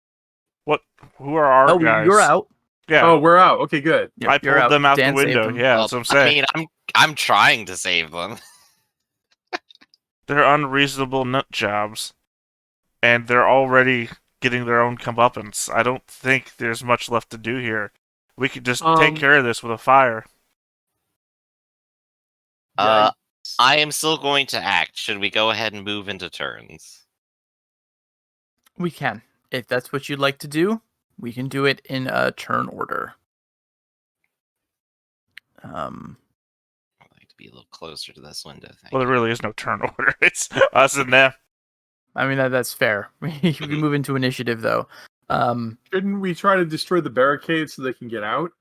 What? Who are our guys? You're out. Yeah. Oh, we're out. Okay, good. I pulled them out the window. Yeah, Well, that's what I'm saying. I mean, I'm trying to save them. They're unreasonable nut jobs, and they're already getting their own comeuppance. I don't think there's much left to do here. We could just take care of this with a fire. I am still going to act. Should we go ahead and move into turns? We can. If that's what you'd like to do, we can do it in a turn order. I'd like to be a little closer to this window. Well, there really is no turn order. It's us and them. I mean, that's fair. We can move into initiative, though. Shouldn't we try to destroy the barricades so they can get out?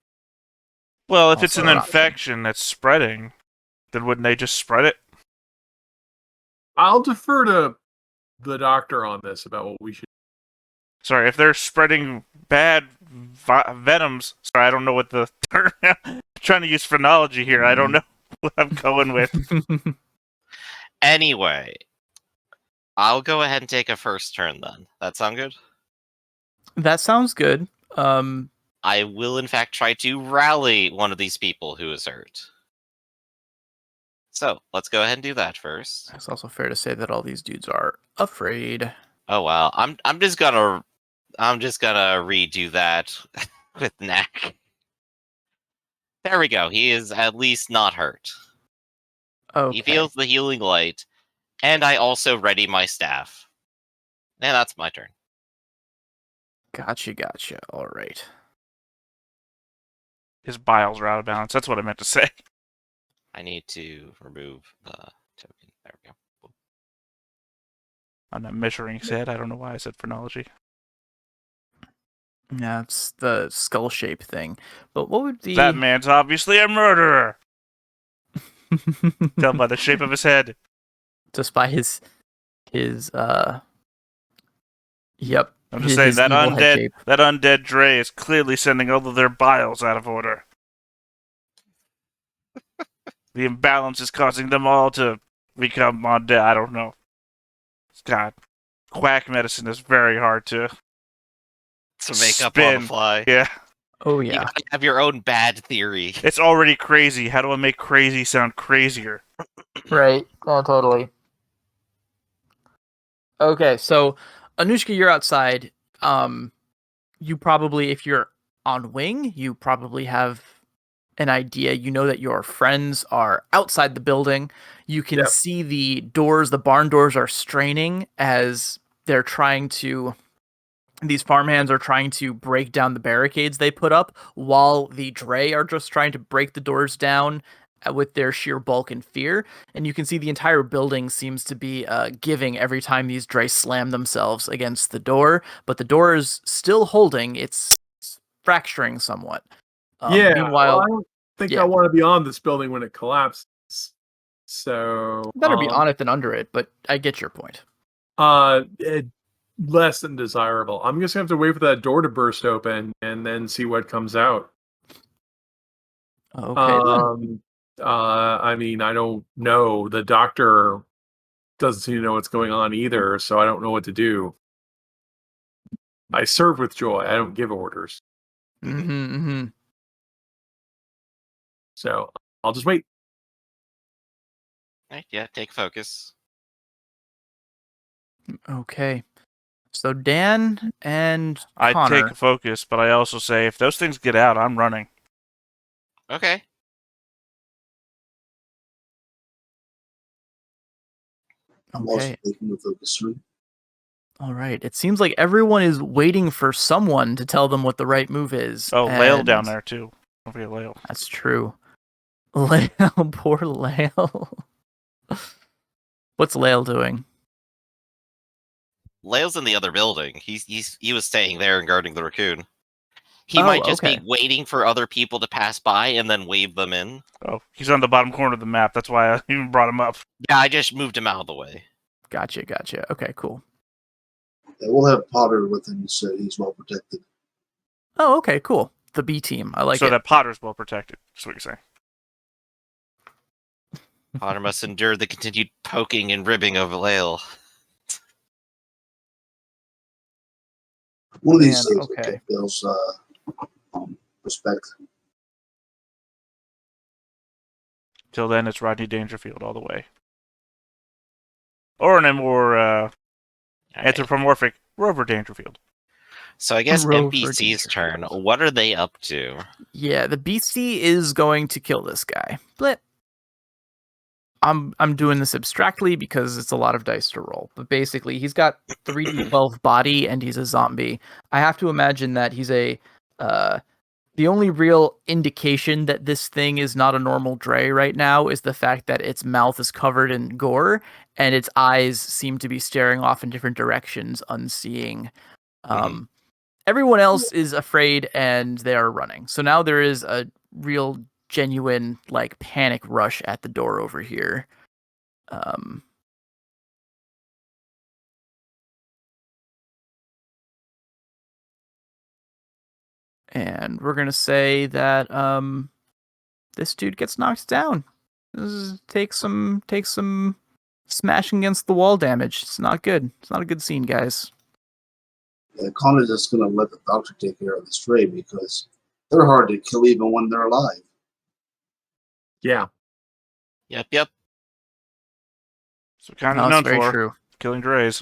Well, if it's Also an an option. infection that's spreading, then wouldn't they just spread it? I'll defer to the doctor on this about what we should. Sorry, if they're spreading bad venoms. Sorry, I don't know what the term. I'm trying to use phrenology here. I don't know what I'm going with. Anyway, I'll go ahead and take a first turn then. That sound good? That sounds good. I will, in fact, try to rally one of these people who is hurt. So, let's go ahead and do that first. It's also fair to say that all these dudes are afraid. Oh wow, I'm just gonna redo that with Knack. There we go. He is at least not hurt. Okay. He feels the healing light, and I also ready my staff. And that's my turn. Gotcha. All right. His biles are out of balance. That's what I meant to say. I need to remove the token. There we go. I'm not measuring his head. I don't know why I said phrenology. Yeah, it's the skull shape thing. But what would be That man's obviously a murderer. Tell by the shape of his head. just by his yep. I'm just saying his that evil head cape. undead Dre is clearly sending all of their biles out of order. The imbalance is causing them all to become undead. I don't know. God, quack medicine is very hard to make up on the spin. fly. Yeah, Oh You yeah. gotta have your own bad theory. it's already crazy. How do I make crazy sound crazier? Right. Oh, totally. Okay, so Anushka, you're outside. You probably, if you're on wing, you probably have an idea. You know that your friends are outside the building. You can Yep. see the doors, the barn doors are straining as they're trying to. These farmhands are trying to break down the barricades they put up, while the Dre are just trying to break the doors down with their sheer bulk and fear. And you can see the entire building seems to be giving every time these Dre slam themselves against the door. But the door is still holding. It's fracturing somewhat. Yeah. Meanwhile, Well, I don't think yeah. I want to be on this building when it collapses. So better be on it than under it, but I get your point. Less than desirable. I'm just gonna have to wait for that door to burst open and then see what comes out. Okay, then. I mean, I don't know. The doctor doesn't seem to know what's going on either, so I don't know what to do. I serve with joy. I don't give orders. So I'll just wait. Right, yeah, take focus. Okay. So Dan and I Connor. take focus, but I also say if those things get out, I'm running. Okay. I'm also Okay. taking the focus ring. All right. It seems like everyone is waiting for someone to tell them what the right move is. Oh, Lael down and there too. Don't forget Lael. That's true. Lael, poor Lael. What's Lael doing? Lael's in the other building. He was staying there and guarding the raccoon. He Oh, might just okay. be waiting for other people to pass by and then wave them in. Oh, he's on the bottom corner of the map. That's why I even brought him up. Yeah, I just moved him out of the way. Gotcha. Okay, cool. Yeah, we'll have Potter with him, so he's well protected. Oh, okay, cool. The B team. I like so it. that Potter's well protected. That's what you're saying. Potter must endure the continued poking and ribbing of Lael. One of these Man, days, okay. we'll get Bill's respect. Till then, it's Rodney Dangerfield all the way. Or a more Alright. anthropomorphic Rover Dangerfield. So I guess Rover NPC's turn. Dangerfield. What are they up to? Yeah, the beastie is going to kill this guy. Blip. I'm doing this abstractly because it's a lot of dice to roll. But basically, he's got 3d12 body and he's a zombie. I have to imagine that he's a the only real indication that this thing is not a normal Dre right now is the fact that its mouth is covered in gore and its eyes seem to be staring off in different directions, unseeing. Everyone else is afraid and they are running. So now there is a real genuine like panic rush at the door over here. And we're gonna say that this dude gets knocked down. Take some smashing against the wall damage. It's not good. It's not a good scene, guys. Yeah, Connor's just going to let the doctor take care of the stray because they're hard to kill even when they're alive. Yeah. Yep. So kind No, of it's known very for true. killing Dreys.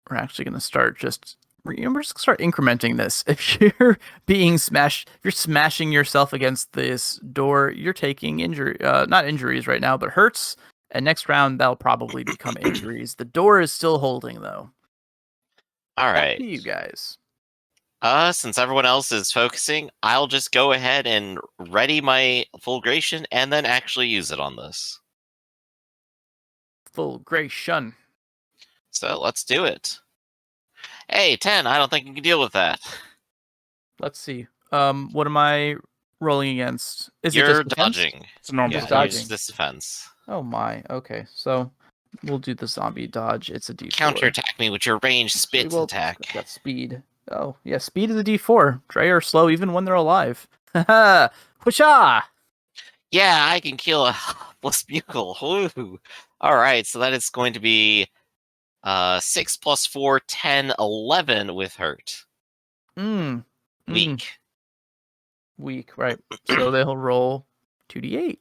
We're actually gonna start we're just gonna start incrementing this. If you're being smashed, if you're smashing yourself against this door, you're taking not injuries right now, but hurts. And next round, that'll probably become injuries. The door is still holding, though. All Back right. to you guys. Since everyone else is focusing, I'll just go ahead and ready my fulgration and then actually use it on this. Fulgration. So let's do it. Hey, 10, I don't think you can deal with that. Let's see. What am I rolling against? Is it You're just defense? dodging. It's a normal Yeah, Just defense. dodging. use this defense. Oh my. Okay. So We'll do the zombie dodge. It's a D4. Counterattack me with your ranged Actually, spit well, attack. I've got speed. Oh, yeah, speed is a D4. Dre are slow even when they're alive. Haha! Whoosha! Yeah, I can kill a helpless bugle. Woo. All right, so that is going to be 6 plus 4, 10, 11 with hurt. Mm. Weak. Weak, right. So they'll roll 2d8.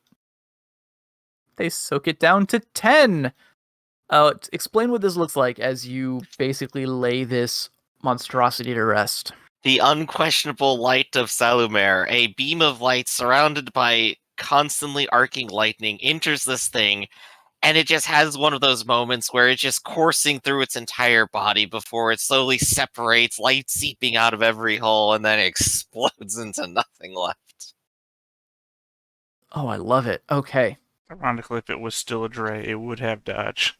They soak it down to 10. Explain what this looks like as you basically lay this monstrosity to rest. The unquestionable light of Salumer, a beam of light surrounded by constantly arcing lightning, enters this thing, and it just has one of those moments where it's just coursing through its entire body before it slowly separates, light seeping out of every hole, and then explodes into nothing left. Oh, I love it. Okay. Ironically, if it was still a Dre, it would have dodge.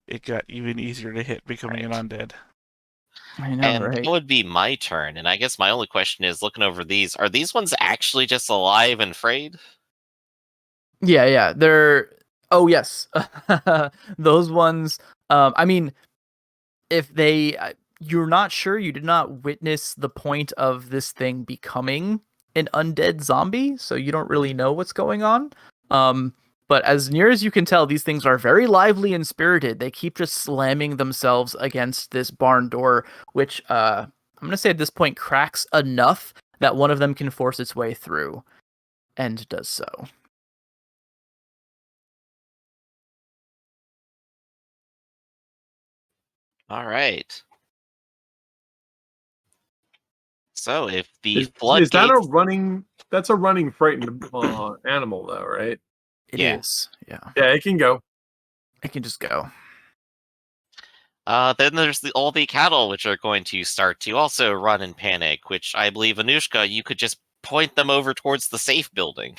It got even easier to hit becoming an undead. I know, And right? it would be my turn, and I guess my only question is, looking over these, are these ones actually just alive and frayed? Yeah. They're. Oh, yes. Those ones. I mean, if they. You're not sure, you did not witness the point of this thing becoming an undead zombie, so you don't really know what's going on. But as near as you can tell, these things are very lively and spirited. They keep just slamming themselves against this barn door, which I'm going to say at this point cracks enough that one of them can force its way through, and does so. All right. So if the Is that floodgates... a running? That's a running frightened animal, though, right? It Yeah. is. Yeah. Yeah, it can go. It can just go. Then there's all the cattle, which are going to start to also run in panic, which I believe, Anushka, you could just point them over towards the safe building.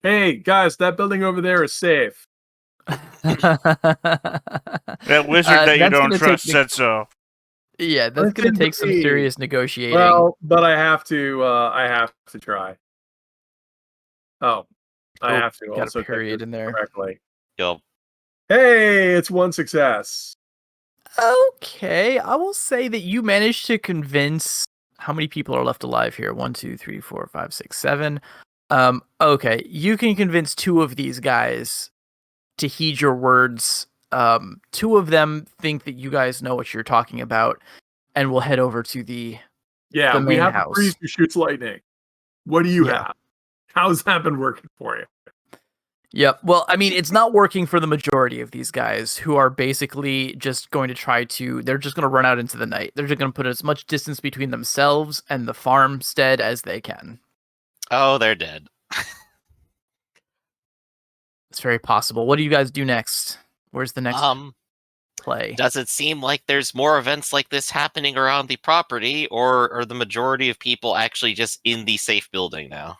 Hey, guys, that building over there is safe. That wizard that you That's don't gonna trust take said so. Yeah, that's going to take some Listen to me. serious negotiating. Well, but I have to. I have to try. Oh, I have to got a also take period this in there. correctly. Yo, Hey, it's one success. Okay, I will say that you managed to convince how many people are left alive here? 1, 2, 3, 4, 5, 6, 7. Okay, you can convince 2 of these guys to heed your words. 2 of them think that you guys know what you're talking about, and will head over to the Yeah, we main have a house. priest who shoots lightning. What do you Yeah. have? How's that been working for you? Yep. Well, I mean, it's not working for the majority of these guys who are basically just going to they're just going to run out into the night. They're just going to put as much distance between themselves and the farmstead as they can. oh, they're dead. It's very possible. What do you guys do next? Where's the next play? Does it seem like there's more events like this happening around the property, or are the majority of people actually just in the safe building now?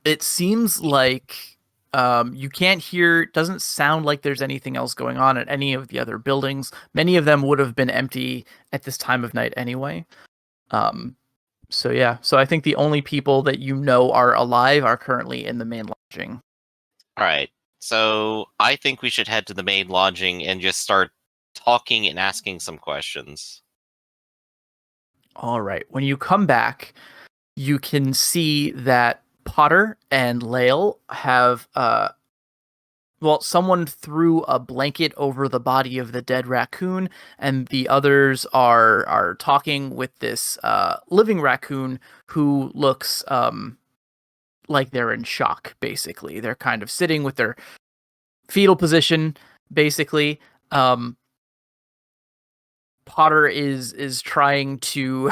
It seems like you can't hear, doesn't sound like there's anything else going on at any of the other buildings. Many of them would have been empty at this time of night anyway. So yeah, so I think the only people that you know are alive are currently in the main lodging. All right. So I think we should head to the main lodging and just start talking and asking some questions. All right. When you come back, you can see that Potter and Lael have someone threw a blanket over the body of the dead raccoon, and the others are talking with this living raccoon who looks like they're in shock, basically. They're kind of sitting with their fetal position, basically. Potter is trying to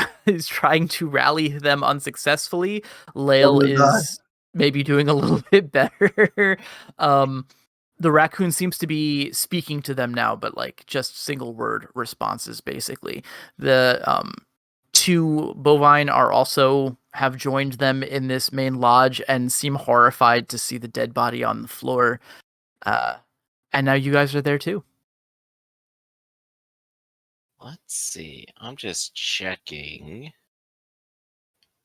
rally them unsuccessfully. Lael is maybe doing a little bit better. The raccoon seems to be speaking to them now, but like just single word responses, basically. The 2 bovine are also have joined them in this main lodge and seem horrified to see the dead body on the floor. And now you guys are there too. Let's see. I'm just checking.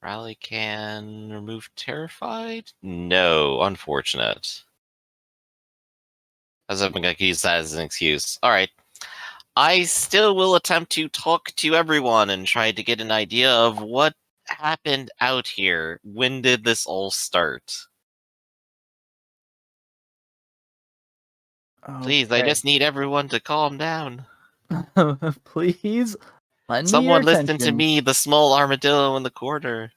Rally can remove terrified? No, unfortunate. I was hoping I could use that as an excuse. All right. I still will attempt to talk to everyone and try to get an idea of what happened out here. When did this all start? Please, I Okay. just need everyone to calm down. Please, lend me your Someone listen to attention. me, the small armadillo in the corner.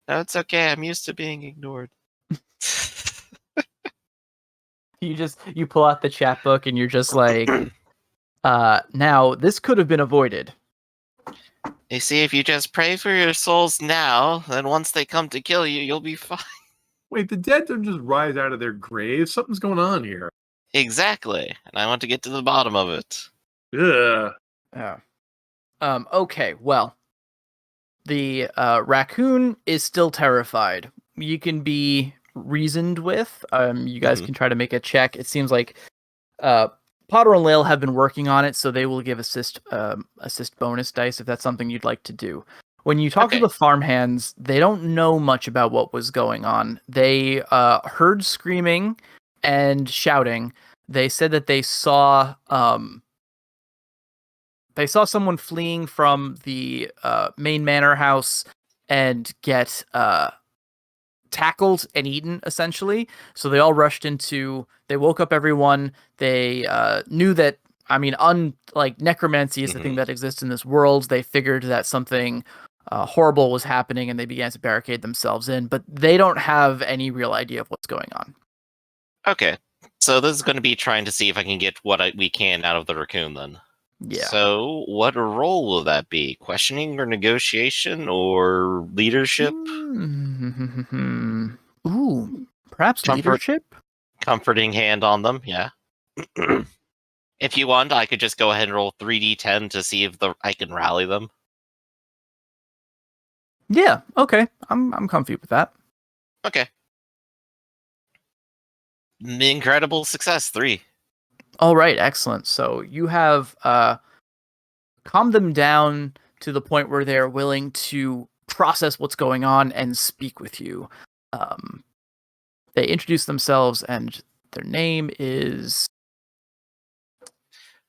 No, it's okay. I'm used to being ignored. You pull out the chat book and you're just like, now this could have been avoided. You see, if you just pray for your souls now, then once they come to kill you, you'll be fine. Wait, the dead don't just rise out of their graves. Something's going on here. Exactly. And I want to get to the bottom of it. Ugh. Yeah. Okay, well, the raccoon is still terrified. You can be reasoned with. You guys Mhm. can try to make a check. It seems like Potter and Lael have been working on it, so they will give assist bonus dice if that's something you'd like to do. When you talk to Okay. the farmhands, they don't know much about what was going on. They heard screaming and shouting. They said that they saw someone fleeing from the main manor house and get tackled and eaten, essentially. So they all rushed into. They woke up everyone. They knew that. I mean, like necromancy is the thing that exists in this world. They figured that something horrible was happening, and they began to barricade themselves in. But they don't have any real idea of what's going on. Okay. So this is going to be trying to see if I can get what we can out of the raccoon then. Yeah. So what role will that be? Questioning or negotiation or leadership? Ooh, perhaps leadership. Comforting hand on them, yeah. If you want, I could just go ahead and roll 3d10 to see if I can rally them. Yeah. Okay. I'm comfy with that. Okay. Incredible success, 3. All right, excellent. So you have calmed them down to the point where they're willing to process what's going on and speak with you. They introduce themselves, and their name is...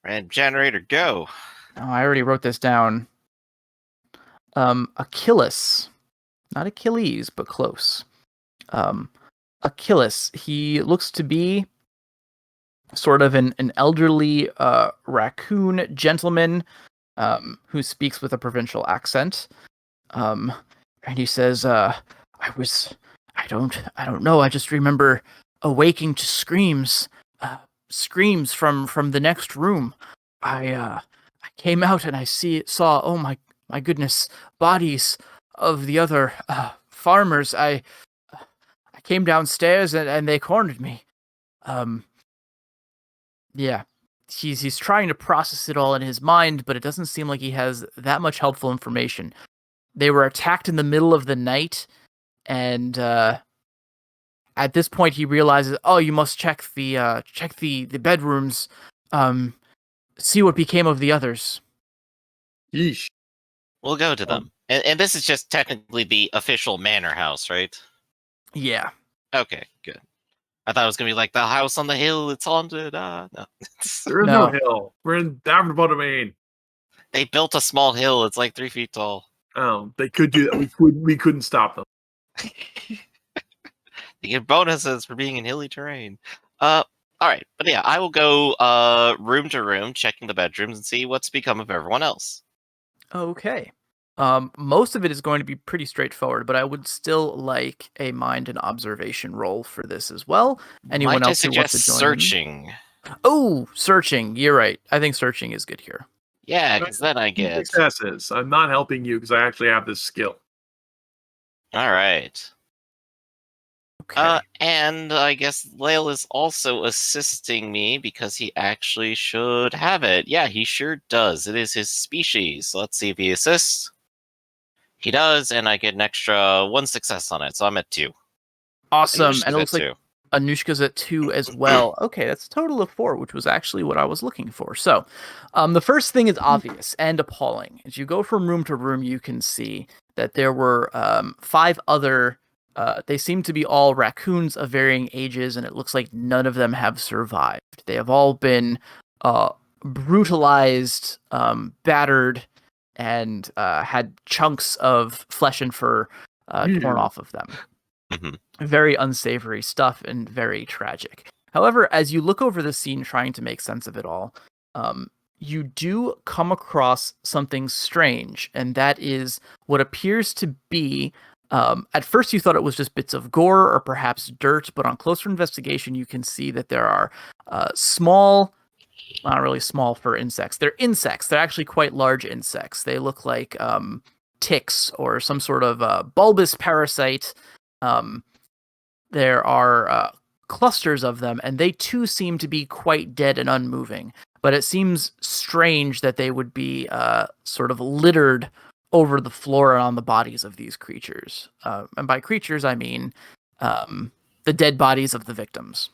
Red generator, go! Oh, I already wrote this down. Achilles. Not Achilles, but close. Achilles. He looks to be sort of an elderly raccoon gentleman who speaks with a provincial accent. And he says, I don't know. I just remember awaking to screams from the next room. I came out and I saw, oh my goodness, bodies of the other farmers. I came downstairs and they cornered me. Yeah. He's trying to process it all in his mind, but it doesn't seem like he has that much helpful information. They were attacked in the middle of the night, and at this point he realizes, oh, you must check the bedrooms, see what became of the others. Yeesh. We'll go to them. And this is just technically the official manor house, right? Yeah. Okay, good. I thought it was going to be like the house on the hill, it's haunted. No. There is no hill. We're in Davenport, Maine. They built a small hill, it's like 3 feet tall. Oh, they could do that. We couldn't stop them. They get bonuses for being in hilly terrain. All right, but yeah, I will go room to room, checking the bedrooms and see what's become of everyone else. Okay. Most of it is going to be pretty straightforward, but I would still like a mind and observation roll for this as well. Anyone Might I else who wants to suggest join in? searching? Oh, searching. You're right. I think searching is good here. Yeah, because then I get... Successes. I'm not helping you because I actually have this skill. All right. Okay. And I guess Lael is also assisting me because he actually should have it. Yeah, he sure does. It is his species. So let's see if he assists. He does, and I get an extra 1 success on it, so I'm at 2. Awesome. Anushka's And it looks at like 2. Anushka's at 2 as well. Okay, that's a total of 4, which was actually what I was looking for. So, the first thing is obvious and appalling. As you go from room to room, you can see that there were 5 other They seem to be all raccoons of varying ages, and it looks like none of them have survived. They have all been brutalized, battered, and had chunks of flesh and fur torn off of them. Very unsavory stuff and very tragic. However, as you look over the scene trying to make sense of it all, you do come across something strange, and that is what appears to be, at first you thought it was just bits of gore or perhaps dirt, but on closer investigation you can see that there are small, not really small for insects. They're insects. They're actually quite large insects. They look like ticks or some sort of bulbous parasite. There are clusters of them, and they too seem to be quite dead and unmoving. But it seems strange that they would be sort of littered over the floor and on the bodies of these creatures. And by creatures, I mean the dead bodies of the victims.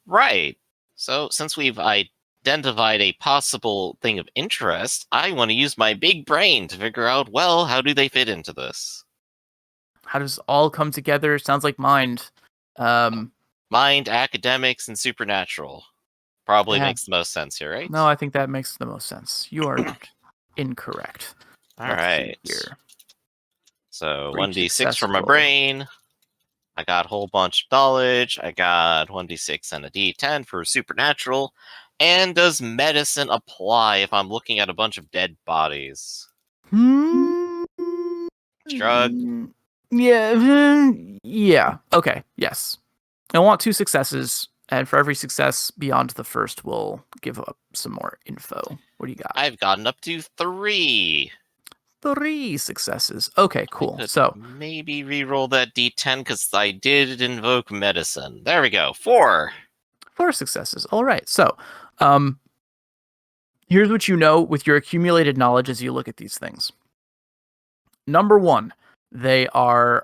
Right. So since we've identified a possible thing of interest, I want to use my big brain to figure out, well, how do they fit into this? How does it all come together? Sounds like mind. Mind, academics, and supernatural. Probably Yeah. makes the most sense here, right? No, I think that makes the most sense. You are not incorrect. All Let's see right. here. So Brief 1d6 success for my roll. brain. I got a whole bunch of knowledge. I got 1d6 and a d10 for supernatural. And does medicine apply if I'm looking at a bunch of dead bodies? Shrug. Yeah. Okay. Yes. I want 2 successes, and for every success beyond the first, we'll give up some more info. What do you got? I've gotten up to 3. 3 successes. Okay, cool. I could So maybe re-roll that d10 because I did invoke medicine. There we go. 4. 4 successes. All right. So, here's what you know with your accumulated knowledge as you look at these things. Number 1, they are,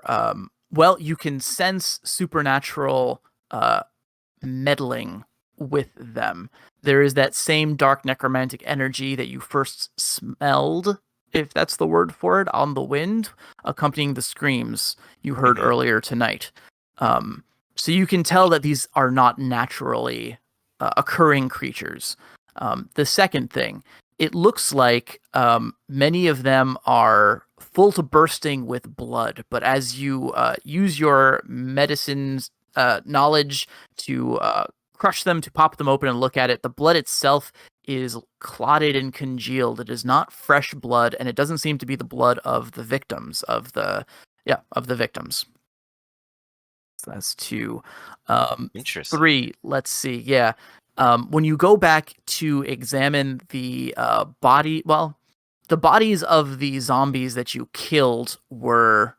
well, you can sense supernatural meddling with them. There is that same dark necromantic energy that you first smelled, if that's the word for it, on the wind, accompanying the screams you heard earlier tonight. So you can tell that these are not naturally occurring creatures. The second thing, it looks like many of them are full to bursting with blood, but as you use your medicine's knowledge to crush them, to pop them open and look at it, the blood itself is clotted and congealed. It is not fresh blood, and it doesn't seem to be the blood of the victims of the victims. So that's 2. Interesting. 3. Let's see. Yeah. When you go back to examine the the bodies of the zombies that you killed were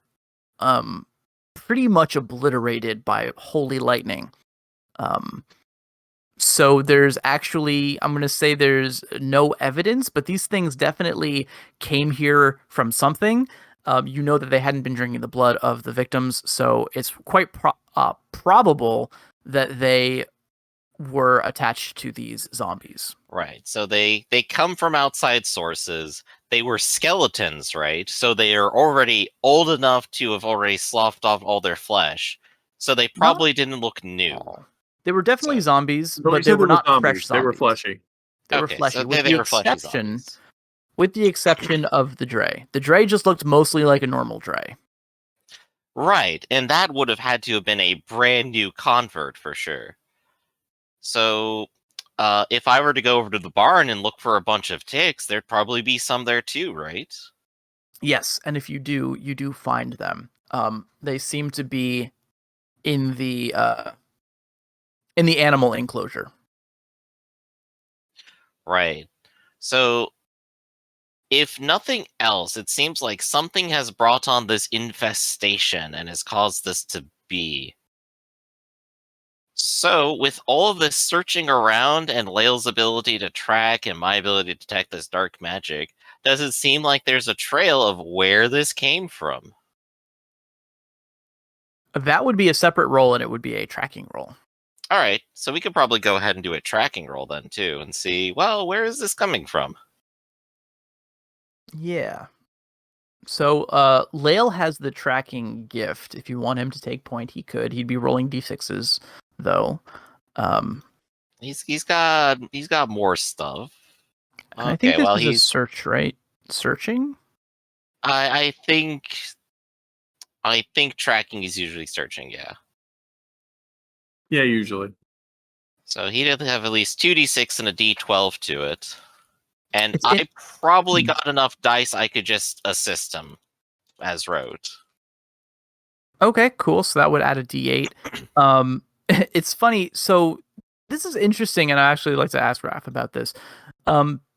pretty much obliterated by holy lightning. So there's actually, I'm going to say there's no evidence, but these things definitely came here from something. You know that they hadn't been drinking the blood of the victims, so it's quite probable that they were attached to these zombies. Right. So they come from outside sources. They were skeletons, right? So they are already old enough to have already sloughed off all their flesh. So they probably didn't look new. They were definitely zombies, Well, you but they said were there not zombies. fresh zombies. They were fleshy. They were Okay, fleshy, so with they the were fleshy exception zombies. with the exception of the Dre. The Dre just looked mostly like a normal Dre. Right, and that would have had to have been a brand new convert for sure. So, if I were to go over to the barn and look for a bunch of ticks, there'd probably be some there too, right? Yes, and if you do find them. They seem to be in the animal enclosure. Right. So, if nothing else, it seems like something has brought on this infestation and has caused this to be. So, with all of this searching around and Lael's ability to track and my ability to detect this dark magic, does it seem like there's a trail of where this came from? That would be a separate roll, and it would be a tracking roll. All right, so we could probably go ahead and do a tracking roll then too and see, well, where is this coming from? Yeah. So, Lael has the tracking gift. If you want him to take point, he could. He'd be rolling d6s, though. He's got more stuff. And I think Okay, this well is a search, right? Searching? I think tracking is usually searching, yeah. Yeah, usually. So he'd have at least 2d6 and a d12 to it. And It's- I probably got enough dice I could just assist him as wrote. Okay, cool. So that would add a d8. It's funny. So this is interesting, and I actually like to ask Raph about this.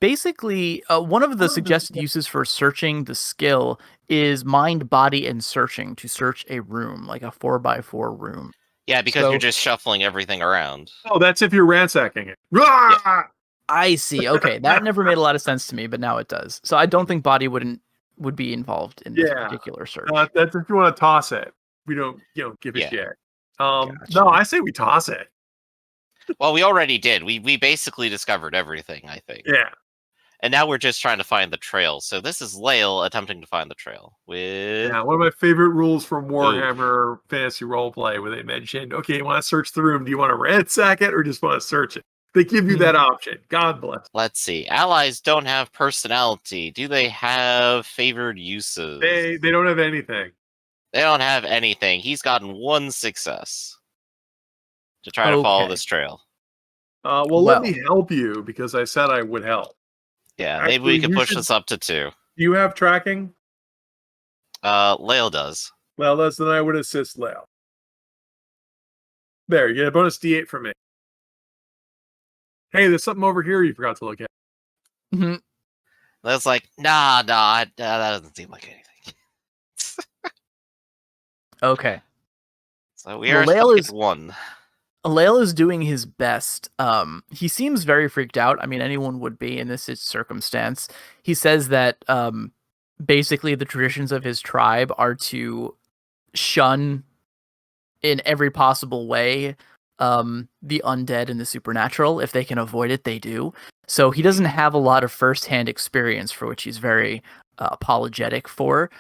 Basically, one of the suggested uses for searching the skill is mind, body, and searching to search a room, like a 4x4 room. Yeah, because So- you're just shuffling everything around. Oh, that's if you're ransacking it. Ah! I see. Okay, that never made a lot of sense to me, but now it does. So I don't think body would be involved in this Yeah. particular search. That's if you want to toss it. We don't, give a Yeah. shit. Gotcha. No, I say we toss it. Well, we already did. We basically discovered everything, I think. Yeah. And now we're just trying to find the trail. So this is Lael attempting to find the trail with Yeah, one of my favorite rules from Warhammer Fantasy Roleplay, where they mentioned, okay, you want to search the room. Do you want to ransack it or just want to search it? They give you that option. God bless. Let's see. Allies don't have personality. Do they have favored uses? They don't have anything. They don't have anything. He's gotten one success to try to follow Okay. this trail. Well, let me help you because I said I would help. Yeah, maybe we Actually, can you push should- this up to 2. Do you have tracking? Lael does. Well, then I would assist Leo. There, you get a bonus D8 from me. Hey, there's something over here you forgot to look at. Mhm. Lael's like, nah, that doesn't seem like anything. Okay. So we Well, are Lael stuck is- at 1. Lael is doing his best. He seems very freaked out. I mean, anyone would be in this circumstance. He says that basically the traditions of his tribe are to shun in every possible way the undead and the supernatural. If they can avoid it, they do. So he doesn't have a lot of firsthand experience, for which he's very apologetic for.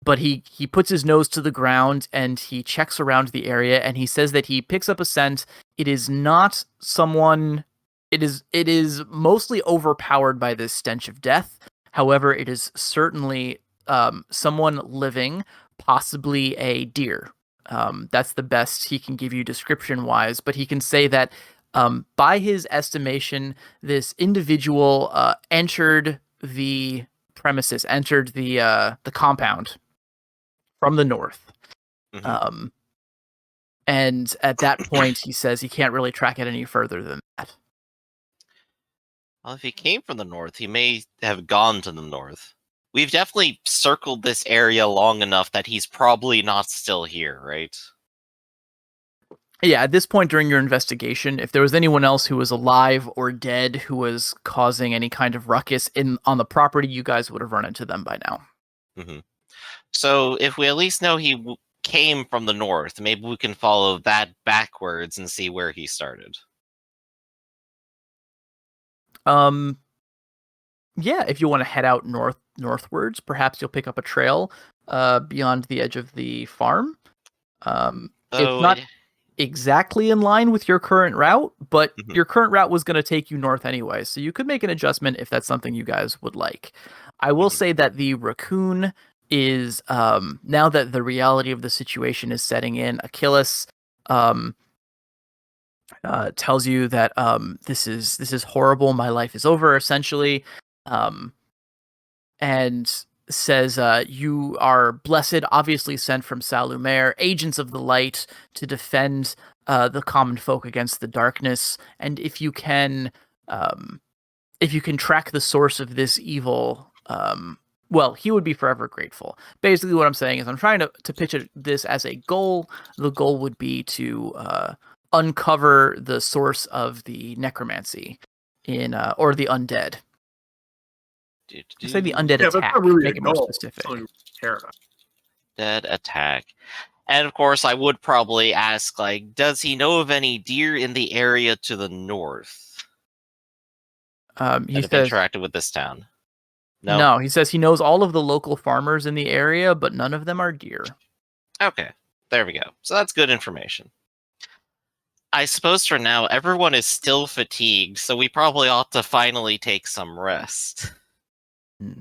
But he puts his nose to the ground and he checks around the area and he says that he picks up a scent. It is not someone. It is mostly overpowered by this stench of death. However, it is certainly someone living, possibly a deer. That's the best he can give you description-wise. But he can say that by his estimation, this individual entered the premises, entered the compound from the north. Mhm. And at that point, he says he can't really track it any further than that. Well, if he came from the north, he may have gone to the north. We've definitely circled this area long enough that he's probably not still here, right? Yeah, at this point during your investigation, if there was anyone else who was alive or dead who was causing any kind of ruckus on the property, you guys would have run into them by now. Mm-hmm. So if we at least know he came from the north, maybe we can follow that backwards and see where he started. Yeah, if you want to head out northwards, perhaps you'll pick up a trail beyond the edge of the farm. It's not exactly in line with your current route, but your current route was going to take you north anyway, so you could make an adjustment if that's something you guys would like. I will say that the raccoon is, now that the reality of the situation is setting in, Achilles tells you that this is horrible, my life is over, essentially, and says you are blessed, obviously sent from Salumer, agents of the light, to defend the common folk against the darkness, and if you can track the source of this evil, well, he would be forever grateful. Basically what I'm saying is I'm trying to pitch this as a goal. The goal would be to uncover the source of the necromancy or the undead. Say the undead Yeah, but attack. that's not really Make a it more goal. specific. Something we care about. Dead attack. And of course, I would probably ask, like, does he know of any deer in the area to the north He that have says, interacted with this town? No, he says he knows all of the local farmers in the area, but none of them are deer. Okay, there we go. So that's good information. I suppose for now, everyone is still fatigued, so we probably ought to finally take some rest. Hmm.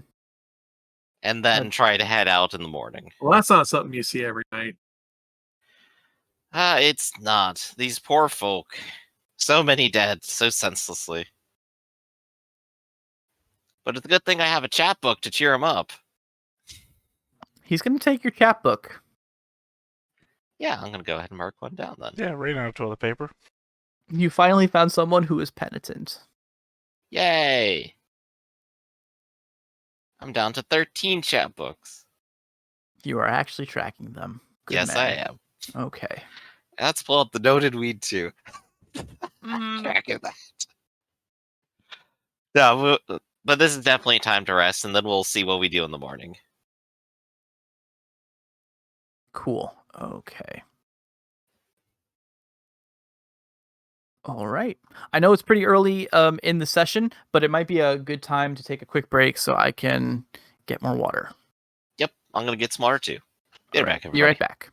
And then try to head out in the morning. Well, that's not something you see every night. It's not. These poor folk. So many dead, so senselessly. But it's a good thing I have a chapbook to cheer them up. He's going to take your chapbook. Yeah, I'm going to go ahead and mark one down then. Yeah, right out of toilet paper. You finally found someone who is penitent. Yay! I'm down to 13 chapbooks. You are actually tracking them. Good Yes, man. I am. Okay. Let's pull up the noted weed too. Tracking that. No, but this is definitely time to rest, and then we'll see what we do in the morning. Cool. Okay. All right. I know it's pretty early in the session, but it might be a good time to take a quick break so I can get more water. Yep, I'm going to get smarter too. Be right back, Be right everybody. back.